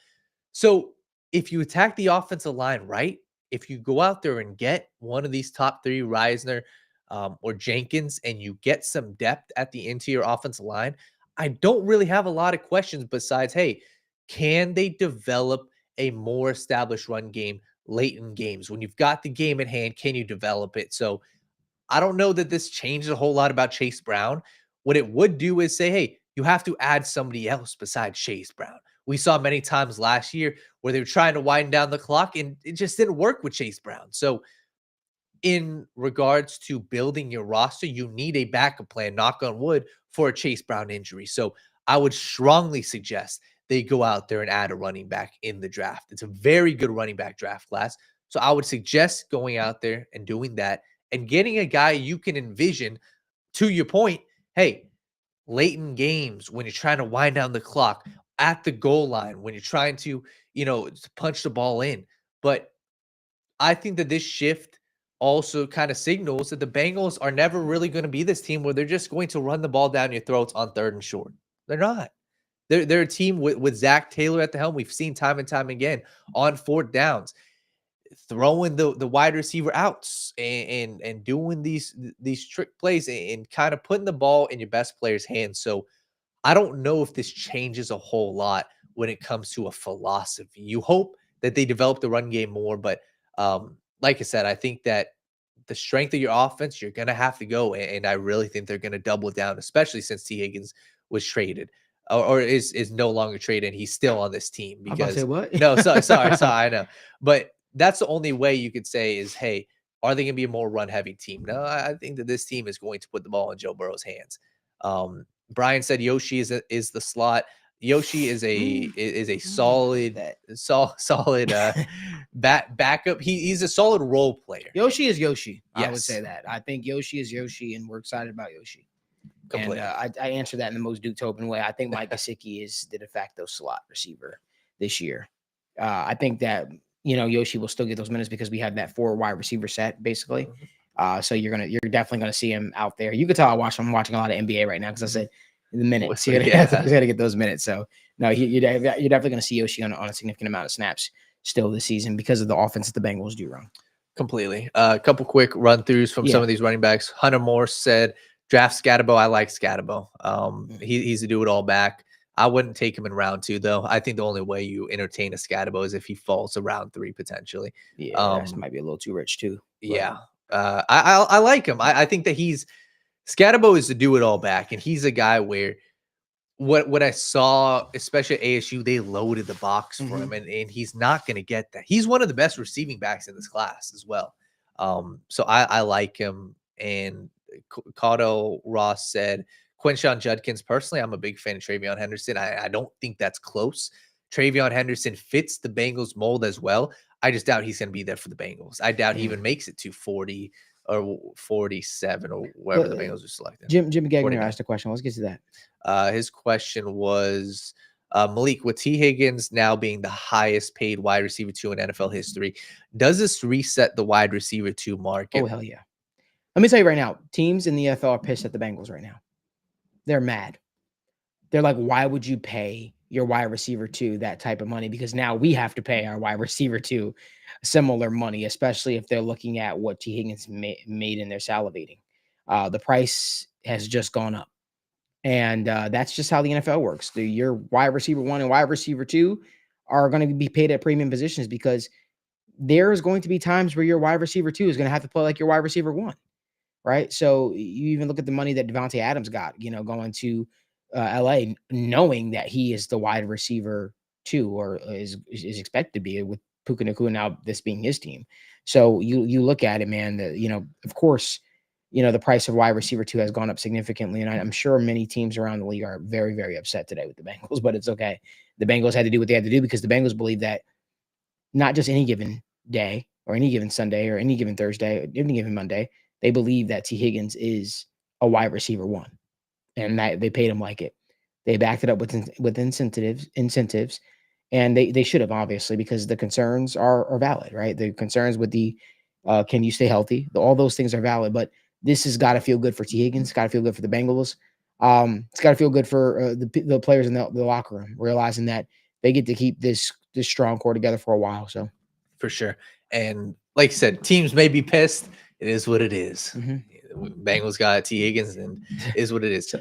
So if you attack the offensive line right, if you go out there and get one of these top 3, Reisner or Jenkins, and you get some depth at the interior offensive line, I don't really have a lot of questions besides, hey, can they develop a more established run game late in games? When you've got the game at hand, can you develop it? So I don't know that this changes a whole lot about Chase Brown. What it would do is say, hey, you have to add somebody else besides Chase Brown. We saw many times last year where they were trying to wind down the clock and it just didn't work with Chase Brown. So in regards to building your roster, you need a backup plan, knock on wood, for a Chase Brown injury. So I would strongly suggest they go out there and add a running back in the draft. It's a very good running back draft class. So I would suggest going out there and doing that and getting a guy you can envision, to your point, hey, late in games when you're trying to wind down the clock, at the goal line, when you're trying to, punch the ball in. But I think that this shift also kind of signals that the Bengals are never really going to be this team where they're just going to run the ball down your throats on 3rd and short. They're not. They're a team with Zach Taylor at the helm. We've seen time and time again on 4th downs, throwing the wide receiver outs and doing these trick plays and kind of putting the ball in your best player's hands. So I don't know if this changes a whole lot when it comes to a philosophy. You hope that they develop the run game more, but like I said, I think that the strength of your offense, you're going to have to go, and I really think they're going to double down, especially since Tee Higgins was traded or is no longer traded, and he's still on this team. I'm about to say what? No, sorry, I know. But that's the only way you could say is, hey, are they going to be a more run-heavy team? No, I think that this team is going to put the ball in Joe Burrow's hands. Brian said Yoshi is the slot. Yoshi is a solid backup. He's a solid role player. Yoshi is Yoshi. Yes. I would say that. I think Yoshi is Yoshi, and we're excited about Yoshi. Completely. And I answer that in the most Duke Tobin way. I think Mike Gesicki is the de facto slot receiver this year. I think that Yoshi will still get those minutes because we have that 4 wide receiver set basically. So you're definitely gonna see him out there. You could tell I'm watching a lot of NBA right now because I said the minutes. You got to get those minutes. So no, you're definitely gonna see Yoshi on a significant amount of snaps still this season because of the offense that the Bengals do run. Completely. A couple quick run throughs from some of these running backs. Hunter Morse said, draft Scatterbo. I like Scatterbo. He's a do-it-all back. I wouldn't take him in round 2, though. I think the only way you entertain a Scatterbo is if he falls to round 3, potentially. Yeah, that might be a little too rich, too. But. Yeah. I like him. I think that Scatterbo is a do-it-all back, and he's a guy where what I saw, especially at ASU, they loaded the box for him, and he's not going to get that. He's one of the best receiving backs in this class as well. So I like him. And Caudo Ross said, Quinshon Judkins, personally, I'm a big fan of Travion Henderson. I don't think that's close. Travion Henderson fits the Bengals mold as well. I just doubt he's going to be there for the Bengals. I doubt he even makes it to 40 or 47 or wherever the Bengals are selecting. Jim Gagner 49. asked a question. Let's get to that. His question was, Malik, with Tee Higgins now being the highest paid wide receiver 2 in NFL history, does this reset the wide receiver 2 market? Oh, hell yeah. Let me tell you right now, teams in the NFL are pissed at the Bengals right now. They're mad. They're like, why would you pay your wide receiver 2 that type of money? Because now we have to pay our wide receiver 2 similar money, especially if they're looking at what Tee Higgins made in their salivating. The price has just gone up. And that's just how the NFL works. Your wide receiver 1 and wide receiver 2 are going to be paid at premium positions because there's going to be times where your wide receiver 2 is going to have to play like your wide receiver 1. Right. So you even look at the money that Devontae Adams got, going to LA, knowing that he is the wide receiver 2 or is expected to be with Puka Nacua now, this being his team. So you look at it, man, of course, the price of wide receiver 2 has gone up significantly. And I'm sure many teams around the league are very, very upset today with the Bengals, but it's okay. The Bengals had to do what they had to do because the Bengals believe that not just any given day or any given Sunday or any given Thursday, or any given Monday, they believe that Tee Higgins is a wide receiver 1 and that they paid him like it. They backed it up with incentives, and they should have, obviously, because the concerns are valid, right? The concerns with the can you stay healthy? All those things are valid, but this has got to feel good for Tee Higgins. It's got to feel good for the Bengals. It's got to feel good for the players in the locker room, realizing that they get to keep this strong core together for a while. So, for sure. And like I said, teams may be pissed. It is what it is. Bengals got Tee Higgins, and is what it is.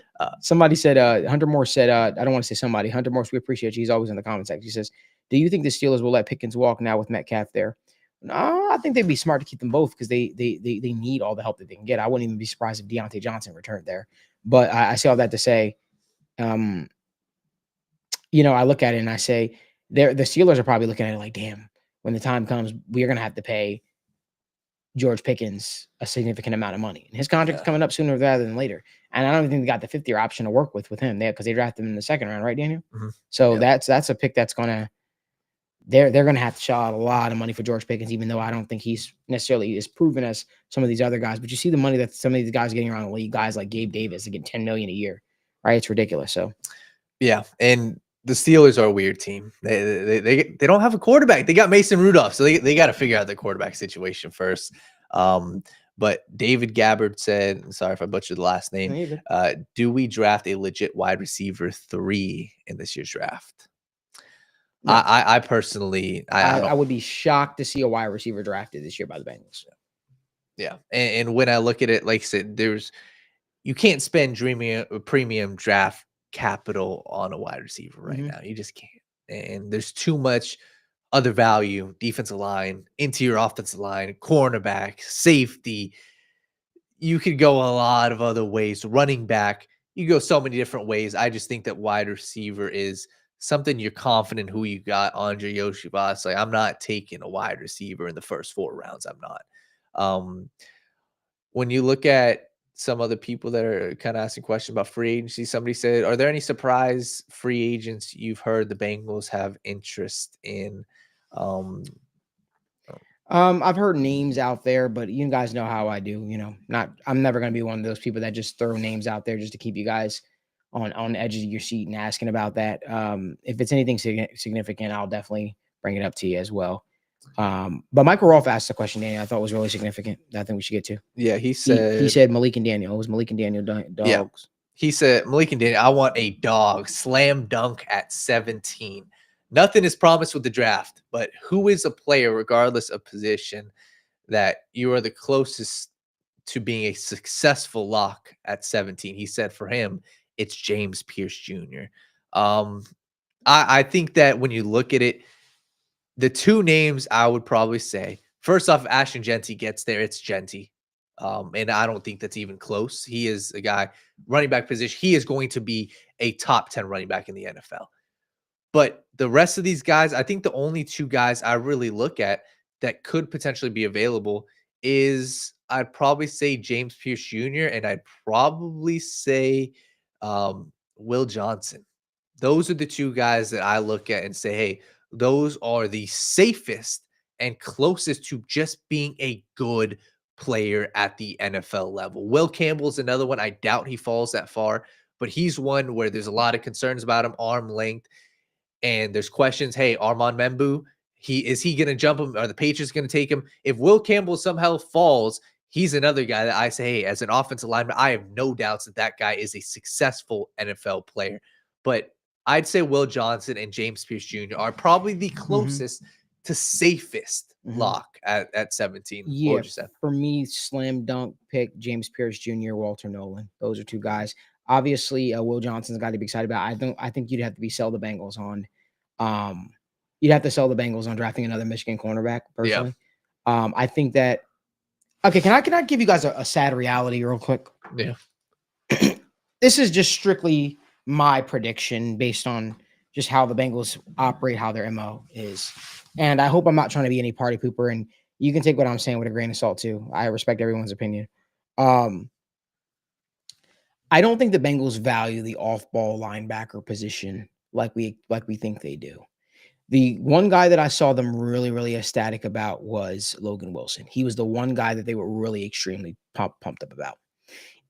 Somebody said, Hunter Moore said, I don't want to say somebody. Hunter Moore, we appreciate you. He's always in the comment section. He says, do you think the Steelers will let Pickens walk now with Metcalf there? No, I think they'd be smart to keep them both because they need all the help that they can get. I wouldn't even be surprised if Deontay Johnson returned there. But I say all that to say, I look at it and I say, the Steelers are probably looking at it like, damn, when the time comes, we're going to have to pay George Pickens a significant amount of money. And his contract's coming up sooner rather than later. And I don't even think they got the 5th-year option to work with him there because they drafted him in the 2nd round, right, Daniel? So that's a pick that's going to they're going to have to shell out a lot of money for George Pickens, even though I don't think he's necessarily as proven as some of these other guys. But you see the money that some of these guys are getting around the league, guys like Gabe Davis, they get $10 million a year, right? It's ridiculous. So, yeah, and the Steelers are a weird team. They don't have a quarterback. They got Mason Rudolph, so they got to figure out the quarterback situation first. But David Gabbard said, sorry if I butchered the last name, do we draft a legit wide receiver 3 in this year's draft? No. I personally, I would be shocked to see a wide receiver drafted this year by the Bengals. Yeah, and when I look at it, like I said, you can't spend premium draft capital on a wide receiver right now. You just can't. And there's too much other value, defensive line, interior offensive line, cornerback, safety. You could go a lot of other ways. Running back, you go so many different ways. I just think that wide receiver is something you're confident who you got. Andre Yoshibas. Like, I'm not taking a wide receiver in the first 4 rounds. I'm not. When you look at some other people that are kind of asking questions about free agency, somebody said, are there any surprise free agents you've heard the Bengals have interest in? I've heard names out there, but you guys know how I do. I'm never going to be one of those people that just throw names out there just to keep you guys on the edge of your seat and asking about that. If it's anything significant, I'll definitely bring it up to you as well. But Michael Rolfe asked a question, Daniel, I thought was really significant that I think we should get to. Yeah, he said Malik and Daniel. It was Malik and Daniel dogs. Yeah. He said, Malik and Daniel, I want a dog slam dunk at 17. Nothing is promised with the draft, but who is a player, regardless of position, that you are the closest to being a successful lock at 17? He said for him, it's James Pierce Jr. I think that when you look at it, the 2 names I would probably say, first off, Ashton Jeanty gets there, it's Jeanty. And I don't think that's even close. He is a guy, running back position. He is going to be a top 10 running back in the NFL. But the rest of these guys, I think the only 2 guys I really look at that could potentially be available is I'd probably say James Pierce Jr. and I'd probably say Will Johnson. Those are the two guys that I look at and say, hey, those are the safest and closest to just being a good player at the NFL level. Will Campbell's another one. I doubt he falls that far, but he's one where there's a lot of concerns about him, arm length, and there's questions. Hey, Armand Membu, is he going to jump him? Are the Patriots going to take him? If Will Campbell somehow falls, he's another guy that I say, hey, as an offensive lineman, I have no doubts that that guy is a successful NFL player. But I'd say Will Johnson and James Pierce Jr. are probably the closest to safest lock at 17. Yeah, for me, slam dunk pick James Pierce Jr., Walter Nolan. Those are two guys. Obviously, Will Johnson's got to be excited about. I think you'd have to sell the Bengals on. You'd have to sell the Bengals on drafting another Michigan cornerback. Personally, I think that. Okay, can I give you guys a sad reality real quick? Yeah. This is just strictly my prediction based on just how the Bengals operate, how their MO is. And I hope I'm not trying to be any party pooper, and you can take what I'm saying with a grain of salt too. I respect everyone's opinion. I don't think the Bengals value the off-ball linebacker position like we think they do. The one guy that I saw them really, really ecstatic about was Logan Wilson. He was the one guy that they were really extremely pumped up about.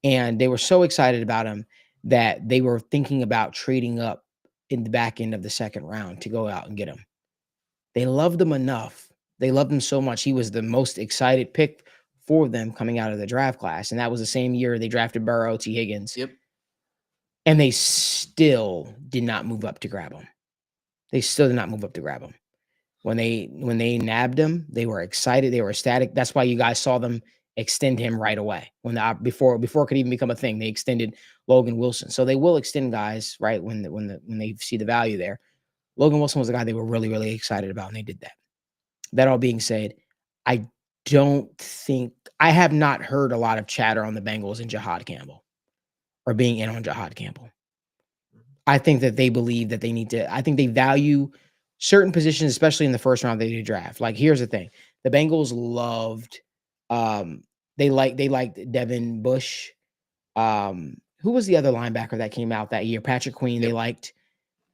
And they were so excited about him that they were thinking about trading up in the back end of the second round to go out and get him. They loved him enough. They loved him so much. He was the most excited pick for them coming out of the draft class. And that was the same year they drafted Burrow, Tee Higgins. Yep. And they still did not move up to grab him. They still did not move up to grab him. When they nabbed him, they were excited. They were ecstatic. That's why you guys saw them extend him right away. Before it could even become a thing, they extended Logan Wilson. So they will extend guys, right, when they see the value there. Logan Wilson was the guy they were really, really excited about, and they did that. That all being said, I have not heard a lot of chatter on the Bengals and Ja'Marr Campbell or being in on Ja'Marr Campbell. I think that they believe that they need to. I think they value certain positions, especially in the first round they draft. Like, here's the thing: the Bengals loved. They liked Devin Bush. Who was the other linebacker that came out that year? Patrick Queen. They liked,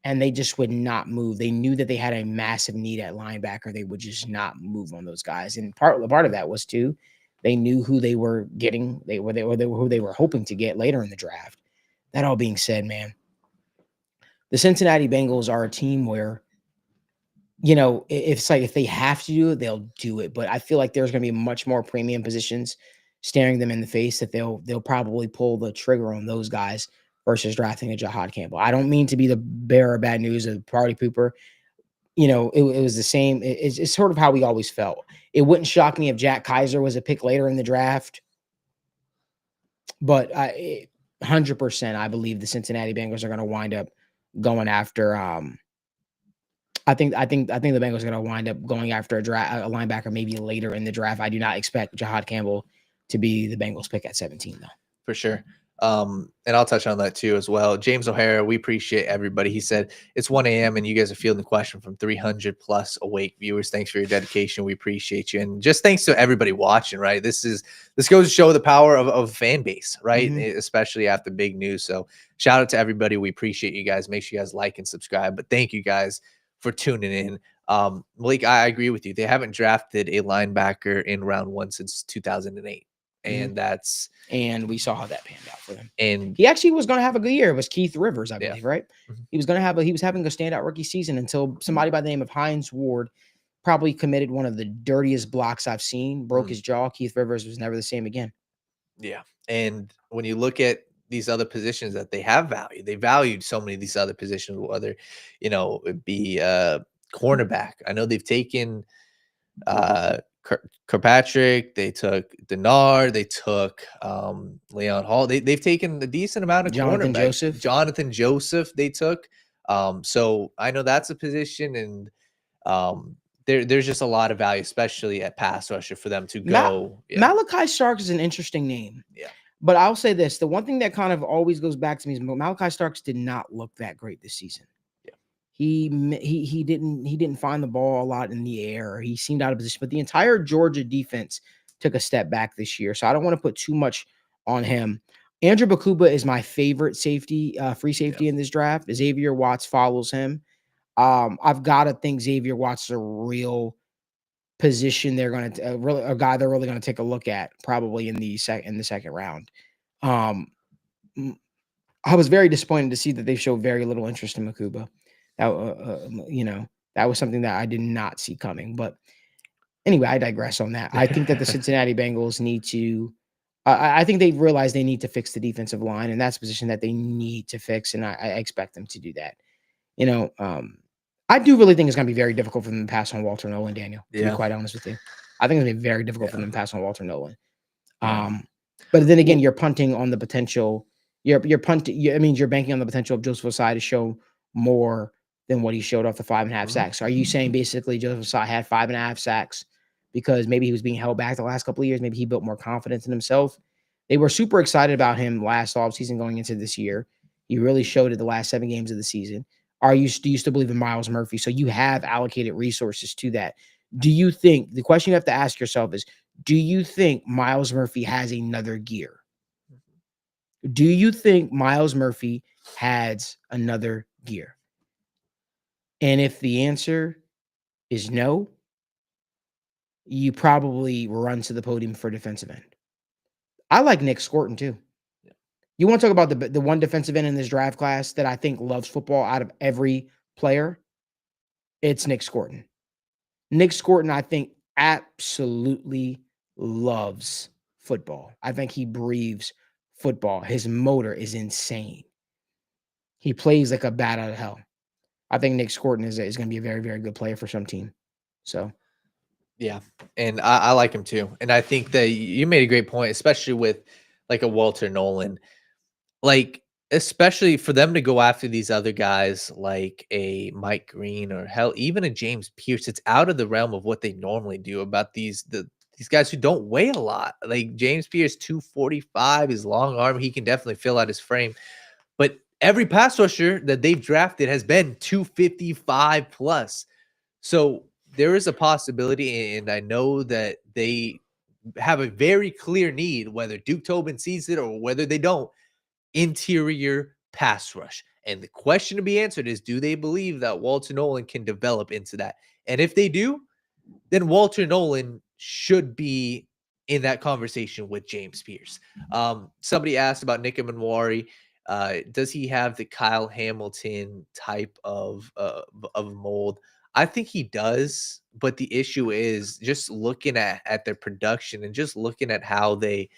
and they just would not move. They knew that they had a massive need at linebacker. They would just not move on those guys. And part of that was too, they knew who they were getting. They were who they were hoping to get later in the draft. That all being said, man, the Cincinnati Bengals are a team where, it's like if they have to do it, they'll do it. But I feel like there's going to be much more premium positions staring them in the face that they'll probably pull the trigger on those guys versus drafting a Ja'Marr Campbell. I don't mean to be the bearer of bad news, a party pooper. It was the same. It's sort of how we always felt. It wouldn't shock me if Jack Kaiser was a pick later in the draft. But 100%, I believe the Cincinnati Bengals are going to wind up going after. I think the Bengals are going to wind up going after a linebacker maybe later in the draft. I do not expect Ja'Marr Campbell to be the Bengals pick at 17 though. For sure. And I'll touch on that too as well. James O'Hara, we appreciate everybody. He said it's 1 a.m. and you guys are fielding the question from 300 plus awake viewers. Thanks for your dedication. We appreciate you. And just thanks to everybody watching, right? This goes to show the power of fan base, right? Especially after big news. So shout out to everybody. We appreciate you guys. Make sure you guys like and subscribe. But thank you guys for tuning in. Malik, I agree with you. They haven't drafted a linebacker in round 1 since 2008. And we saw how that panned out for them. And he actually was going to have a good year. It was Keith Rivers, I believe, right? Mm-hmm. He was having a standout rookie season until somebody by the name of Hines Ward probably committed one of the dirtiest blocks I've seen, broke his jaw. Keith Rivers was never the same again. Yeah. And when you look at these other positions that they have valued, they valued so many of these other positions, whether, it'd be cornerback. I know they've taken Kirkpatrick, they took Denard, they took Leon Hall. They've taken a decent amount of Jonathan Joseph they took. So I know that's a position, and there's just a lot of value, especially at pass rusher for them to go. Malachi Starks is an interesting name. Yeah. But I'll say this, the one thing that kind of always goes back to me is Malachi Starks did not look that great this season. He didn't find the ball a lot in the air. He seemed out of position, but the entire Georgia defense took a step back this year. So I don't want to put too much on him. Andrew Bakuba is my favorite safety, free safety Yeah. in this draft. Xavier Watts follows him. I've got to think Xavier Watts is a real position they're going to really a guy they're really going to take a look at probably in the second round. Um, I was very disappointed to see that they showed very little interest in Makuba. That was something that I did not see coming. But anyway, I digress on that. I think that the Cincinnati Bengals need to. I think they realize they need to fix the defensive line, and that's a position that they need to fix, and I expect them to do that. I do really think it's going to be very difficult for them to pass on Walter Nolan, Daniel. To be quite honest with you, I think it's going to be very difficult for them to pass on Walter Nolan. But then again, you're punting on the potential. You're punting. It means you're banking on the potential of Joseph Ossai to show more than what he showed off the 5.5 sacks. Are you saying basically Joseph Ossai had 5.5 sacks because maybe he was being held back the last couple of years? Maybe he built more confidence in himself. They were super excited about him last offseason going into this year. He really showed it the last 7 games of the season. Do you still believe in Myles Murphy? So you have allocated resources to that. Do you think the question you have to ask yourself is, do you think Myles Murphy has another gear? Do you think Myles Murphy has another gear? And if the answer is no, you probably run to the podium for defensive end. I like Nick Scorton too. Yeah. You want to talk about the one defensive end in this draft class that I think loves football out of every player? It's Nick Scorton. Nick Scorton, I think, absolutely loves football. I think he breathes football. His motor is insane. He plays like a bat out of hell. I think Nick Scorton is going to be a very, very good player for some team. So, Yeah, and I like him too. And I think that you made a great point, especially with like a Walter Nolan. Like, especially for them to go after these other guys like a Mike Green or hell, even a James Pierce, it's out of the realm of what they normally do about these guys who don't weigh a lot. Like James Pierce, 245, his long arm, he can definitely fill out his frame. But every pass rusher that they've drafted has been 255 plus. So there is a possibility, and I know that they have a very clear need, whether Duke Tobin sees it or whether they don't, interior pass rush. And the question to be answered is, do they believe that Walter Nolan can develop into that? And if they do, then Walter Nolan should be in that conversation with James Pierce. Somebody asked about Nick Manwari. Does he have the Kyle Hamilton type of mold? I think he does, but the issue is just looking at their production and just looking at how they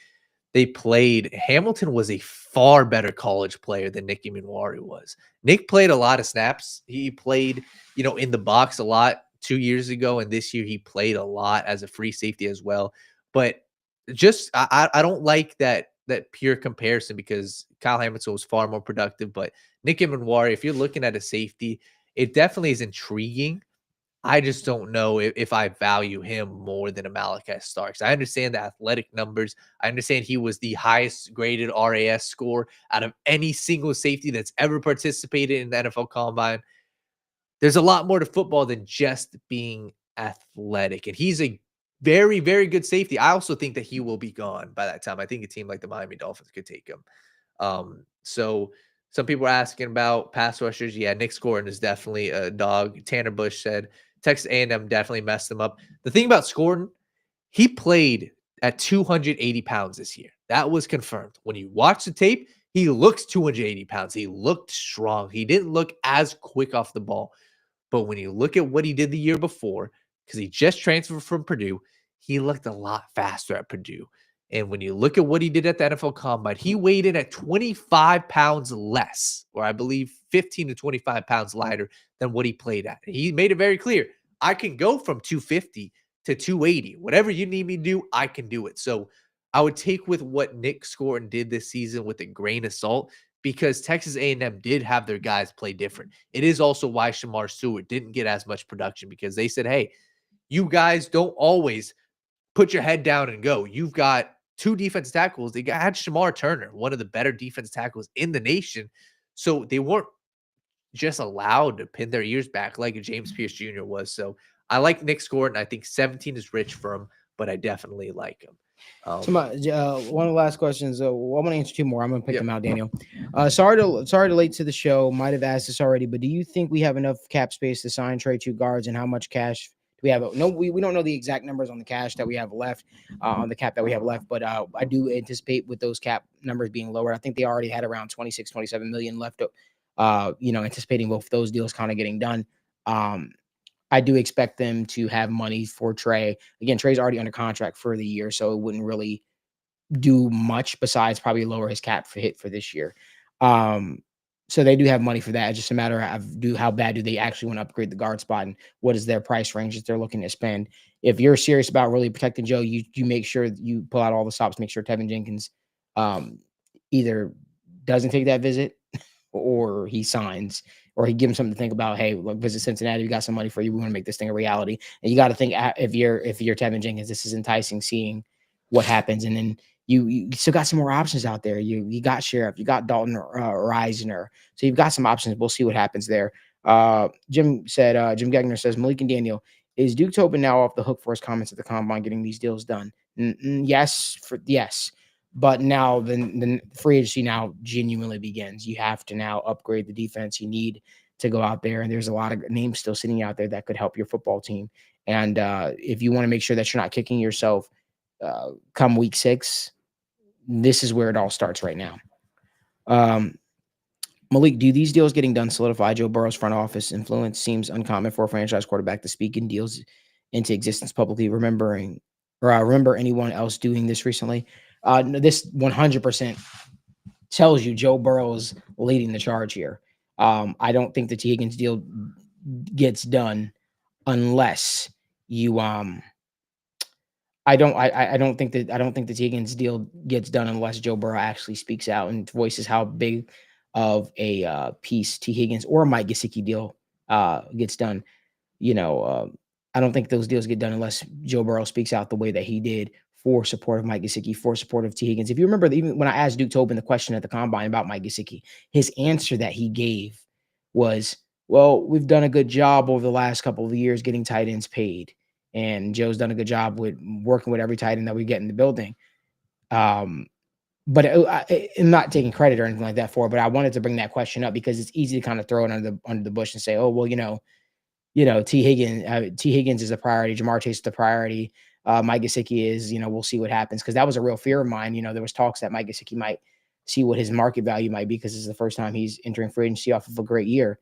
played. Hamilton was a far better college player than Nicky Manwari was. Nick played a lot of snaps. He played, in the box a lot 2 years ago, and this year he played a lot as a free safety as well. But just I don't like that pure comparison because Kyle Hamilton was far more productive. But Nicky Manwari, if you're looking at a safety, it definitely is intriguing. I just don't know if I value him more than a Malachi Starks. I understand the athletic numbers. I understand he was the highest graded RAS score out of any single safety that's ever participated in the NFL Combine. There's a lot more to football than just being athletic. And he's a very, very good safety. I also think that he will be gone by that time. I think a team like the Miami Dolphins could take him. So some people are asking about pass rushers. Yeah, Nick Scorton is definitely a dog. Tanner Bush said Texas A&M definitely messed them up. The thing about Scorton, he played at 280 pounds this year. That was confirmed. When you watch the tape, he looks 280 pounds. He looked strong. He didn't look as quick off the ball. But when you look at what he did the year before, because he just transferred from Purdue, he looked a lot faster at Purdue. And when you look at what he did at the NFL Combine, he weighed in at 25 pounds less, or I believe 15 to 25 pounds lighter than what he played at. He made it very clear, I can go from 250 to 280. Whatever you need me to do, I can do it. So I would take with what Nick Scorton did this season with a grain of salt because Texas A&M did have their guys play different. It is also why Ja'Marr Stewart didn't get as much production because they said, hey, you guys don't always put your head down and go. You've got 2 defensive tackles. They had Shamar Turner, one of the better defensive tackles in the nation. So they weren't just allowed to pin their ears back like a James Pierce Jr. was. So I like Nick Scorton. I think 17 is rich for him, but I definitely like him. So my one of the last questions. I'm going to answer two more. I'm going to pick Yep. them out, Daniel. Sorry to late to the show. Might have asked this already, but do you think we have enough cap space to sign trade two guards, and how much cash do we have? No, we don't know the exact numbers on the cash that we have left, on the cap that we have left, but I do anticipate with those cap numbers being lower. I think they already had around 26, 27 million left. Anticipating both those deals kind of getting done. I do expect them to have money for Trey. Again, Trey's already under contract for the year, so it wouldn't really do much besides probably lower his cap for hit for this year. So they do have money for that. It's just a matter of how bad do they actually want to upgrade the guard spot, and what is their price range that they're looking to spend. If you're serious about really protecting Joe, you make sure you pull out all the stops, make sure Tevin Jenkins either doesn't take that visit or he signs, or he gives him something to think about. Hey, look, visit Cincinnati. We got some money for you. We want to make this thing a reality. And you got to think, if you're Tevin Jenkins, this is enticing, seeing what happens. And then you still got some more options out there. You got Sheriff, you got Dalton Reisner. So you've got some options. We'll see what happens there. Jim Gagner says, Malik and Daniel, is Duke Tobin now off the hook for his comments at the combine getting these deals done? Yes. But now the free agency now genuinely begins. You have to now upgrade the defense. You need to go out there, and there's a lot of names still sitting out there that could help your football team. And if you want to make sure that you're not kicking yourself come week 6, this is where it all starts right now. Malik, do these deals getting done solidify Joe Burrow's front office influence? Seems uncommon for a franchise quarterback to speak in deals into existence publicly. Remember anyone else doing this recently? This 100% tells you Joe Burrow's leading the charge here. I don't think the Tee Higgins deal gets done unless you I don't think the Tee Higgins deal gets done unless Joe Burrow actually speaks out and voices how big of a piece Tee Higgins or Mike Gesicki deal gets done. I don't think those deals get done unless Joe Burrow speaks out the way that he did for support of Mike Gesicki, for support of Tee Higgins. If you remember, even when I asked Duke Tobin the question at the combine about Mike Gesicki, his answer that he gave was, well, we've done a good job over the last couple of years getting tight ends paid. And Joe's done a good job with working with every tight end that we get in the building. But I'm not taking credit or anything like that for it, but I wanted to bring that question up because it's easy to kind of throw it under the bush and say, oh, well, Tee Higgins is a priority. Ja'Marr Chase is the priority. Mike Gesicki is, we'll see what happens. Because that was a real fear of mine. There was talks that Mike Gesicki might see what his market value might be because this is the first time he's entering free agency off of a great year.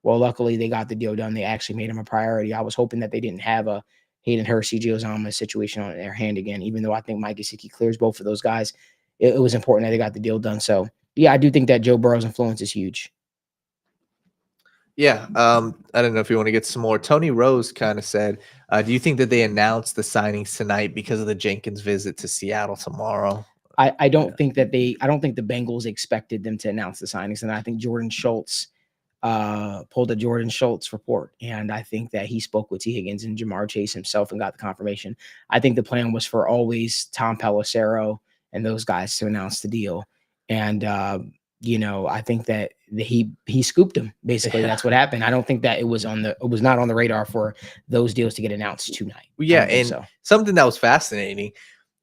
Well, luckily they got the deal done. They actually made him a priority. I was hoping that they didn't have a Hayden Hurst, CJ Uzomah situation on their hand again, even though I think Mike Gesicki clears both of those guys. It was important that they got the deal done. So, yeah, I do think that Joe Burrow's influence is huge. Yeah. I don't know if you want to get some more. Tony Rose kind of said, do you think that they announced the signings tonight because of the Jenkins visit to Seattle tomorrow? I don't think the Bengals expected them to announce the signings. And I think Jordan Schultz pulled a Jordan Schultz report. And I think that he spoke with Tee Higgins and Ja'Marr Chase himself and got the confirmation. I think the plan was for always Tom Pelissero and those guys to announce the deal. And, I think that he scooped him. Basically, That's what happened. I don't think that it was not on the radar for those deals to get announced tonight. Yeah, and something that was fascinating.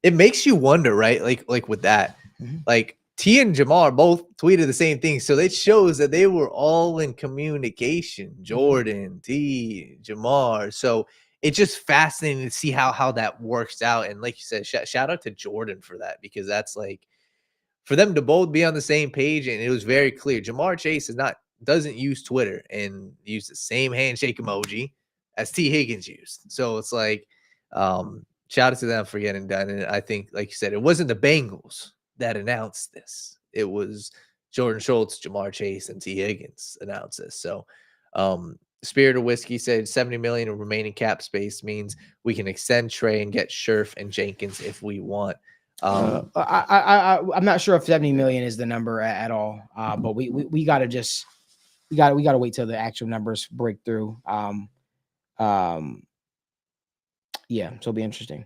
It makes you wonder, right? Like with that, like T and Ja'Marr both tweeted the same thing, so it shows that they were all in communication. Jordan, T, Ja'Marr. So it's just fascinating to see how that works out. And like you said, shout out to Jordan for that, because that's like, for them to both be on the same page, and it was very clear. Ja'Marr Chase doesn't use Twitter and use the same handshake emoji as Tee Higgins used. So it's like, shout out to them for getting done. And I think, like you said, it wasn't the Bengals that announced this. It was Jordan Schultz, Ja'Marr Chase, and Tee Higgins announced this. So Spirit of Whiskey said $70 million in remaining cap space means we can extend Trey and get Scherf and Jenkins if we want. I'm not sure if 70 million is the number at all. But we gotta wait till the actual numbers break through. Yeah, so it'll be interesting.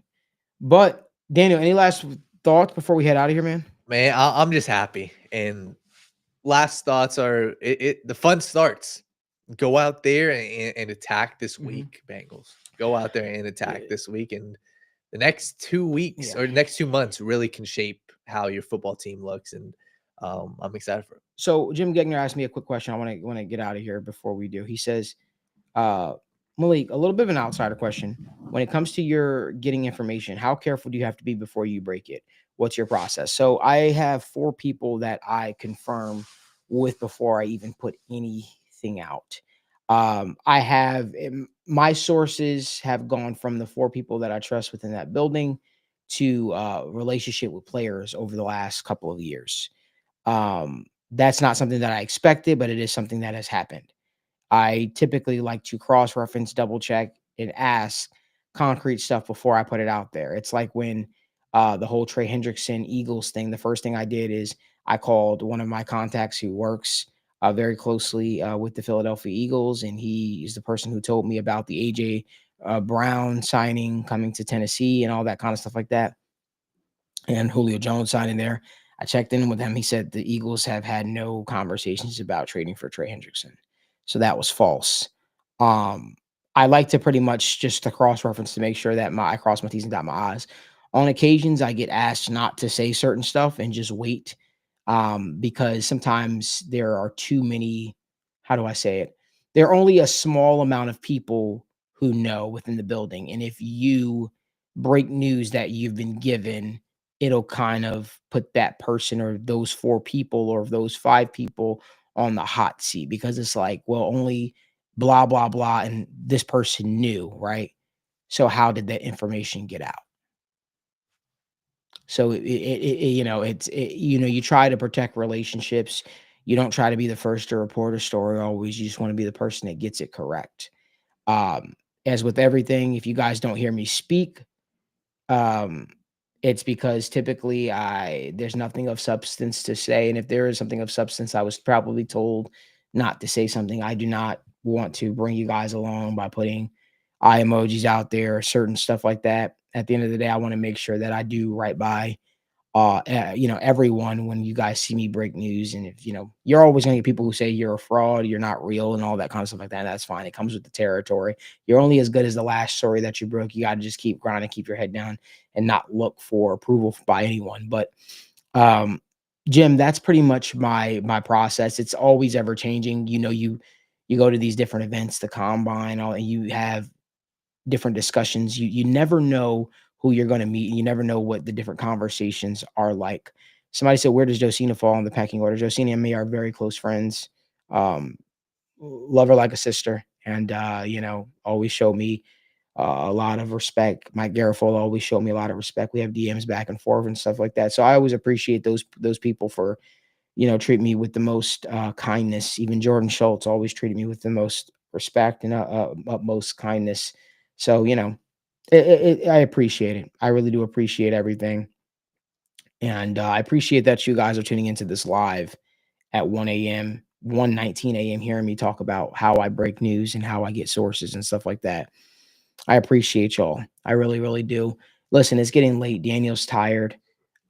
But Daniel, any last thoughts before we head out of here, man? Man, I'm just happy. And last thoughts are the fun starts. Go out there and attack this week, Bengals. Go out there and attack this week, and the next 2 weeks Yeah. or the next 2 months really can shape how your football team looks, and I'm excited for it. So Jim Gegner asked me a quick question. I want to get out of here before we do. He says, uh, Malik, a little bit of an outsider question. When it comes to your getting information, how careful do you have to be before you break it? What's your process? So I have 4 people that I confirm with before I even put anything out. I have my sources have gone from the 4 people that I trust within that building to relationship with players over the last couple of years. That's not something that I expected, but it is something that has happened. I typically like to cross reference, double check, and ask concrete stuff before I put it out there. It's like when the whole Trey Hendrickson Eagles thing, the first thing I did is I called one of my contacts who works very closely with the Philadelphia Eagles, and he is the person who told me about the AJ Brown signing coming to Tennessee and all that kind of stuff like that, and Julio Jones signing there. I checked in with him. He said the Eagles have had no conversations about trading for Trey Hendrickson. So that was false. Um, I like to pretty much just to cross-reference to make sure that I cross my T's and dot my I's. On occasions, I get asked not to say certain stuff and just wait, because sometimes there are too many, how do I say it? There are only a small amount of people who know within the building. And if you break news that you've been given, it'll kind of put that person or those 4 people or those 5 people on the hot seat, because it's like, well, only blah, blah, blah, and this person knew, right? So how did that information get out? So you know, you know, you try to protect relationships. You don't try to be the first to report a story always. You just want to be the person that gets it correct. Um, as with everything, if you guys don't hear me speak, um, it's because typically there's nothing of substance to say, and if there is something of substance, I was probably told not to say something. I do not want to bring you guys along by putting eye emojis out there, certain stuff like that. At the end of the day, I want to make sure that I do right by you know, everyone when you guys see me break news. And if, you know, you're always going to get people who say you're a fraud, you're not real, and all that kind of stuff like that. And that's fine. It comes with the territory. You're only as good as the last story that you broke. You got to just keep grinding, keep your head down, and not look for approval by anyone. But um, Jim, that's pretty much my process. It's always ever changing. You know, you go to these different events, the combine, all, and you have different discussions. You never know who you're going to meet, and you never know what the different conversations are like. Somebody said, "Where does Josina fall in the pecking order?" Josina and me are very close friends. Um, love her like a sister, and you know, always show me a lot of respect. Mike Garofalo always showed me a lot of respect. We have DMs back and forth and stuff like that. So I always appreciate those people for, you know, treat me with the most kindness. Even Jordan Schultz always treated me with the most respect and utmost kindness. So, you know, I appreciate it. I really do appreciate everything. And I appreciate that you guys are tuning into this live at 1 a.m., 1:19 a.m., hearing me talk about how I break news and how I get sources and stuff like that. I appreciate y'all. I really, really do. Listen, it's getting late. Daniel's tired.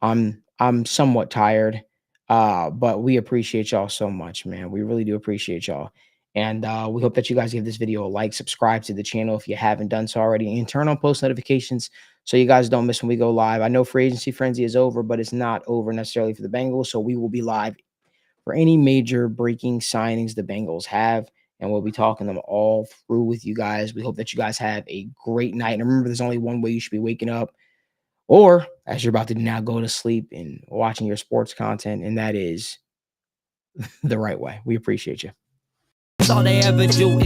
I'm somewhat tired. But we appreciate y'all so much, man. We really do appreciate y'all. And we hope that you guys give this video a like, subscribe to the channel if you haven't done so already, and turn on post notifications so you guys don't miss when we go live. I know free agency frenzy is over, but it's not over necessarily for the Bengals. So we will be live for any major breaking signings the Bengals have, and we'll be talking them all through with you guys. We hope that you guys have a great night. And remember, there's only one way you should be waking up, or as you're about to now go to sleep, and watching your sports content, and that is the right way. We appreciate you. All they ever do is